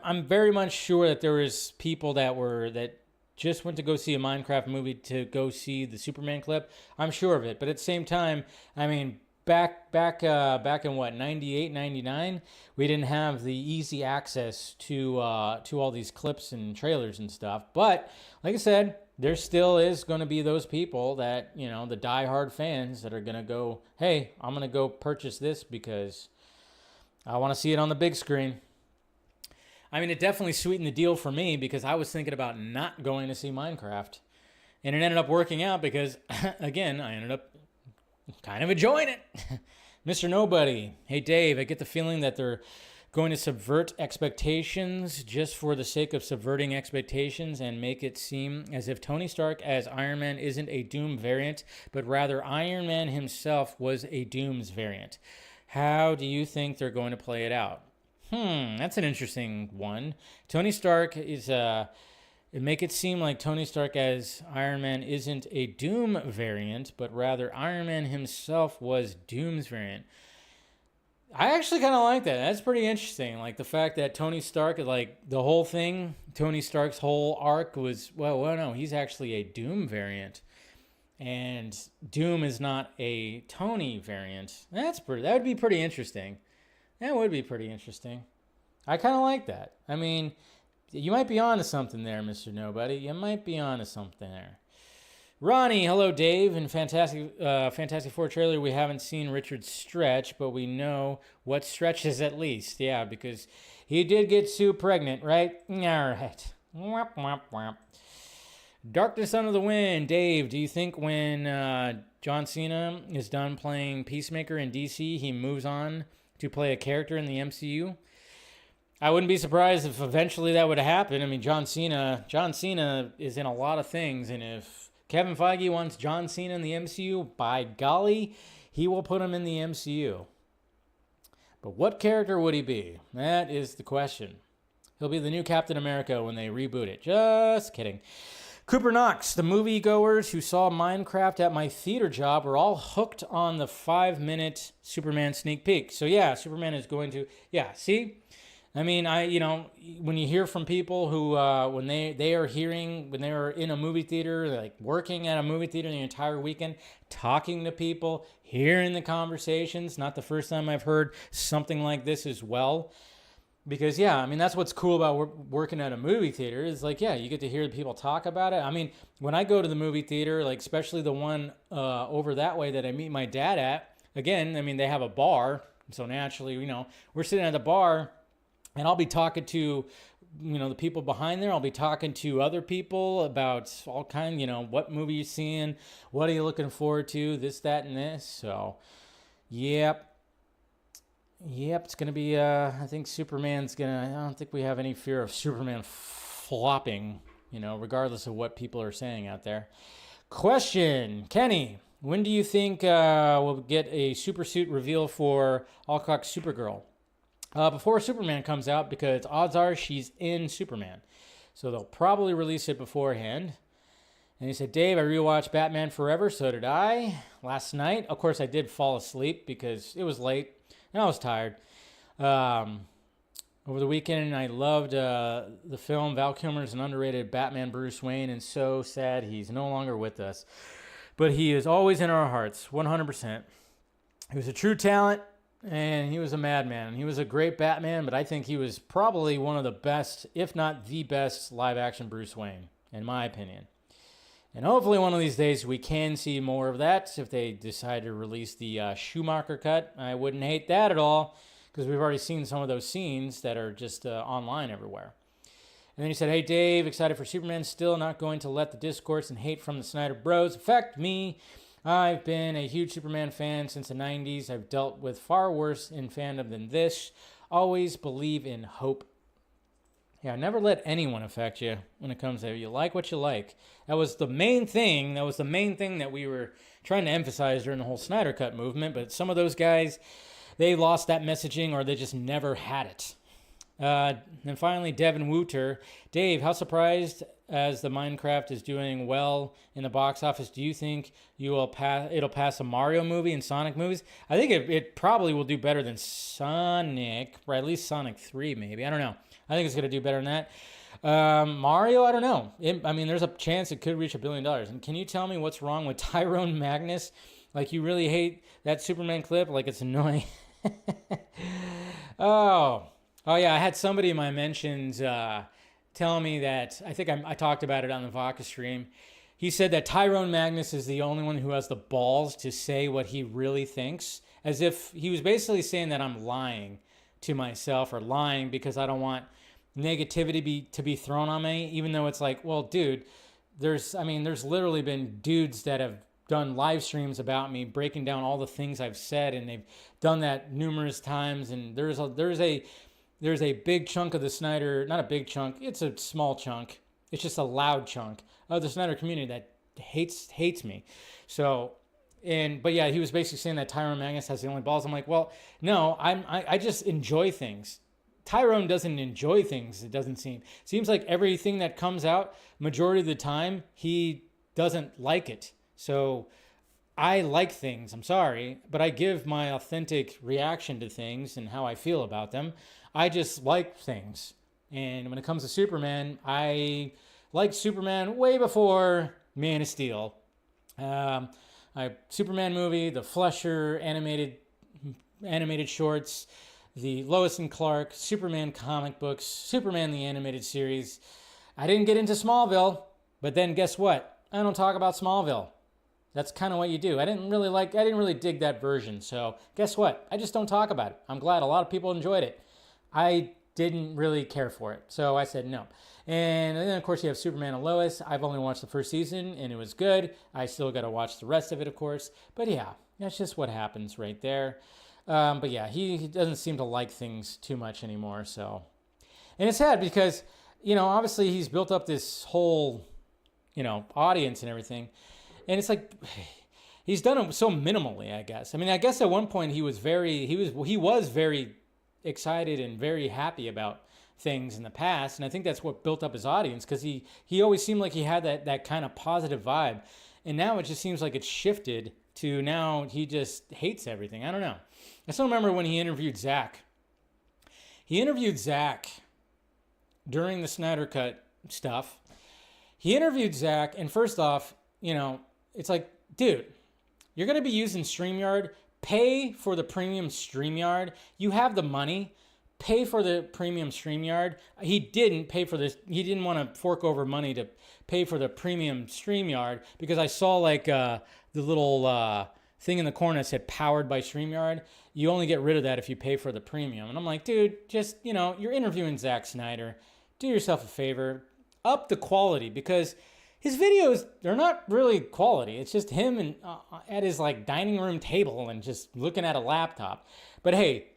I'm very much sure that there was people that just went to go see a Minecraft movie to go see the Superman clip. I'm sure of it. But at the same time, I mean, back in what, 98, 99, we didn't have the easy access to all these clips and trailers and stuff. But like I said, there still is going to be those people that, the diehard fans that are going to go, hey, I'm going to go purchase this because I want to see it on the big screen. I mean, it definitely sweetened the deal for me because I was thinking about not going to see Minecraft. And it ended up working out because, again, I ended up kind of enjoying it. Mr. Nobody. Hey, Dave, I get the feeling that they're going to subvert expectations just for the sake of subverting expectations and make it seem as if Tony Stark as Iron Man isn't a Doom variant, but rather Iron Man himself was a Doom's variant. How do you think they're going to play it out? That's an interesting one. Tony Stark is make it seem like Tony Stark as Iron Man isn't a Doom variant, but rather Iron Man himself was Doom's variant. I actually kind of like that. That's pretty interesting. Like the fact that Tony Stark, like the whole thing, Tony Stark's whole arc was, well, no, he's actually a Doom variant. And Doom is not a Tony variant. That would be pretty interesting. That would be pretty interesting. I kind of like that. I mean, you might be onto something there, Mr. Nobody. You might be onto something there. Ronnie, hello, Dave. In Fantastic Four trailer, we haven't seen Richard stretch, but we know what stretches at least. Yeah, because he did get Sue pregnant, right? All right. Whap, whap, whap. Darkness Under the Wind. Dave, do you think when John Cena is done playing Peacemaker in DC, he moves on to play a character in the MCU? I wouldn't be surprised if eventually that would happen. I mean, John Cena is in a lot of things, and if Kevin Feige wants John Cena in the MCU, by golly, he will put him in the MCU. But what character would he be? That is the question. He'll be the new Captain America when they reboot it. Just kidding. Cooper Knox, the moviegoers who saw Minecraft at my theater job were all hooked on the 5-minute Superman sneak peek. So yeah, Superman is going to, see? I mean, when you hear from people who, when they are in a movie theater, like working at a movie theater the entire weekend, talking to people, hearing the conversations, not the first time I've heard something like this as well. Because, that's what's cool about working at a movie theater is like, you get to hear people talk about it. I mean, when I go to the movie theater, like especially the one over that way that I meet my dad at, again, they have a bar. So naturally, we're sitting at the bar, and I'll be talking to the people behind there. I'll be talking to other people about all kind, what movie you're seeing, what are you looking forward to, this, that, and this. So, yep, it's going to be, I think Superman's going to, I don't think we have any fear of Superman flopping, regardless of what people are saying out there. Question, Kenny, when do you think we'll get a super suit reveal for Alcock's Supergirl? Before Superman comes out, because odds are she's in Superman. So they'll probably release it beforehand. And he said, Dave, I rewatched Batman Forever, so did I, last night. Of course, I did fall asleep because it was late and I was tired. Over the weekend, I loved the film. Val Kilmer's an underrated Batman Bruce Wayne, and so sad he's no longer with us. But he is always in our hearts, 100%. He was a true talent, and he was a madman. He was a great Batman, but I think he was probably one of the best, if not the best, live-action Bruce Wayne, in my opinion. And hopefully one of these days we can see more of that if they decide to release the Schumacher cut. I wouldn't hate that at all, because we've already seen some of those scenes that are just online everywhere. And then he said, hey, Dave, excited for Superman, still not going to let the discourse and hate from the Snyder Bros affect me. I've been a huge Superman fan since the 90s. I've dealt with far worse in fandom than this. Always believe in hope. Yeah, never let anyone affect you when it comes to you like what you like. That was the main thing. That was the main thing that we were trying to emphasize during the whole Snyder Cut movement. But some of those guys, they lost that messaging, or they just never had it. And finally, Devin Wooter. Dave, how surprised as the Minecraft is doing well in the box office, do you think it'll pass a Mario movie and Sonic movies? I think it probably will do better than Sonic, or at least Sonic 3 maybe. I don't know. I think it's going to do better than that. Mario, I don't know. There's a chance it could reach $1 billion. And can you tell me what's wrong with Tyrone Magnus? Like, you really hate that Superman clip? Like, it's annoying. Oh, yeah, I had somebody in my mentions tell me that, I think I talked about it on the Vodka stream. He said that Tyrone Magnus is the only one who has the balls to say what he really thinks, as if he was basically saying that I'm lying to myself, or lying because I don't want negativity to be thrown on me, even though it's like, well, dude, there's literally been dudes that have done live streams about me breaking down all the things I've said, and they've done that numerous times, and there's a big chunk of the Snyder, not a big chunk, it's a small chunk, it's just a loud chunk of the Snyder community that hates me. So, but yeah, he was basically saying that Tyrone Magnus has the only balls. I'm like, well, no, I just enjoy things. Tyrone doesn't enjoy things, it doesn't seem. Seems like everything that comes out, majority of the time, he doesn't like it. So I like things, I'm sorry, but I give my authentic reaction to things and how I feel about them. I just like things. And when it comes to Superman, I liked Superman way before Man of Steel. Superman movie, the Fleischer animated shorts, the Lois and Clark, Superman comic books, Superman the animated series. I didn't get into Smallville, but then guess what? I don't talk about Smallville. That's kind of what you do. I didn't really dig that version. So guess what? I just don't talk about it. I'm glad a lot of people enjoyed it. I didn't really care for it. So I said no. And then, of course, you have Superman and Lois. I've only watched the first season, and it was good. I still got to watch the rest of it, of course. But yeah, that's just what happens right there. But yeah, he doesn't seem to like things too much anymore. So, and it's sad because, obviously he's built up this whole, audience and everything. And it's like, he's done it so minimally, I guess. I guess at one point he was very excited and very happy about things in the past, and I think that's what built up his audience, because he always seemed like he had that kind of positive vibe, and now it just seems like it's shifted to now he just hates everything. I don't know. I still remember when he interviewed Zack. He interviewed Zack during the Snyder Cut stuff. He interviewed Zack, and first off, it's like, dude, you're going to be using StreamYard. Pay for the premium StreamYard. You have the money. Pay for the premium StreamYard. He didn't pay for this. He didn't want to fork over money to pay for the premium StreamYard, because I saw the little thing in the corner that said powered by StreamYard. You only get rid of that if you pay for the premium. And I'm like, dude, just, you're interviewing Zack Snyder. do yourself a favor, up the quality, because his videos, they're not really quality. It's just him and at his like dining room table and just looking at a laptop. But hey,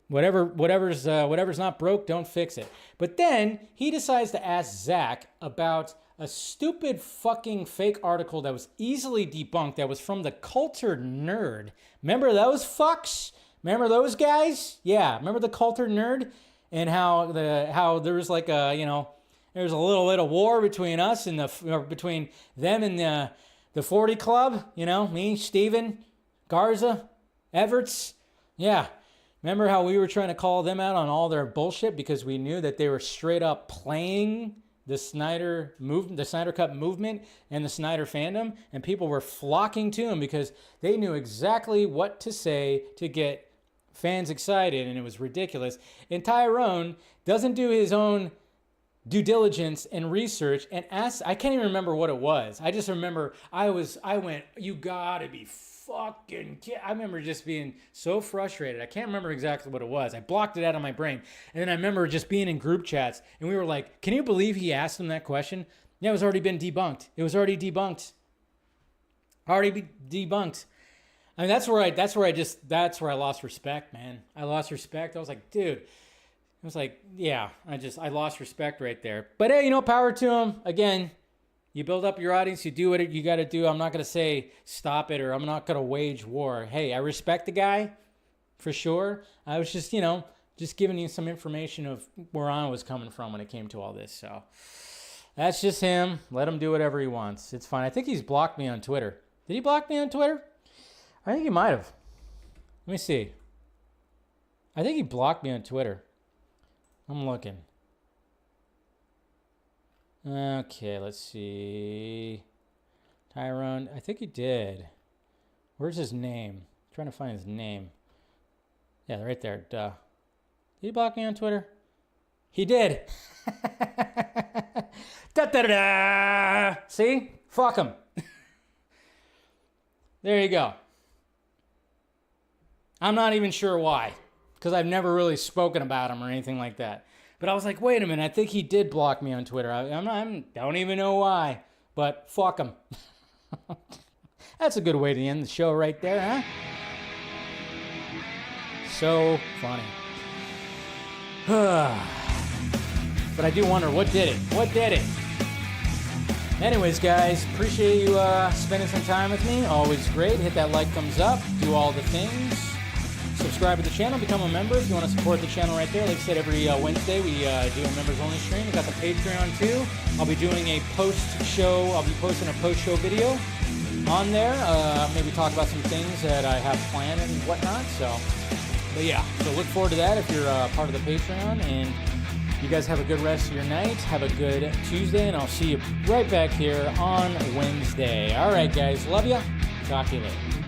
whatever's not broke, don't fix it. But then he decides to ask Zack about a stupid fucking fake article that was easily debunked, that was from the Cultured Nerd. Remember those fucks? Remember those guys? Yeah, remember the Cultured Nerd? And how there was like there's a little bit of war between us and between them and the 40 Club, me, Steven, Garza, Everts. Yeah. Remember how we were trying to call them out on all their bullshit because we knew that they were straight up playing the Snyder movement, the Snyder Cut movement, and the Snyder fandom, and people were flocking to him because they knew exactly what to say to get fans excited, and it was ridiculous. And Tyrone doesn't do his own due diligence and research and ask. I can't even remember what it was. I just remember I went, you gotta be fucking kidding. I remember just being so frustrated. I can't remember exactly what it was. I blocked it out of my brain. And then I remember just being in group chats and we were like, can you believe he asked him that question? Yeah, it was already been debunked. It was already debunked. Debunked. I mean, that's where I lost respect, man. I lost respect. I was like, dude, I was like, yeah, I lost respect right there. But hey, power to him. Again, you build up your audience, you do what you got to do. I'm not going to say stop it or I'm not going to wage war. Hey, I respect the guy for sure. I was just, just giving you some information of where I was coming from when it came to all this. So that's just him. Let him do whatever he wants. It's fine. I think he's blocked me on Twitter. Did he block me on Twitter? I think he might have. Let me see. I think he blocked me on Twitter. I'm looking. Okay, let's see. Tyrone, I think he did. Where's his name? I'm trying to find his name. Yeah, right there. Duh. Did he block me on Twitter? He did. Da-da-da-da! See? Fuck him. There you go. I'm not even sure why, because I've never really spoken about him or anything like that. But I was like, wait a minute, I think he did block me on Twitter. I don't even know why, but fuck him. That's a good way to end the show right there, huh? So funny. But I do wonder, what did it? What did it? Anyways, guys, appreciate you spending some time with me. Always great. Hit that like, thumbs up, do all the things. Subscribe to the channel, become a member if you want to support the channel right there. Like I said, every Wednesday we do a members only stream. We got the Patreon too. I'll be doing a post-show. I'll be posting a post-show video on there. Maybe talk about some things that I have planned and whatnot. But yeah, so look forward to that if you're part of the Patreon. And you guys have a good rest of your night. Have a good Tuesday, and I'll see you right back here on Wednesday. All right, guys, love ya. Talk to you later.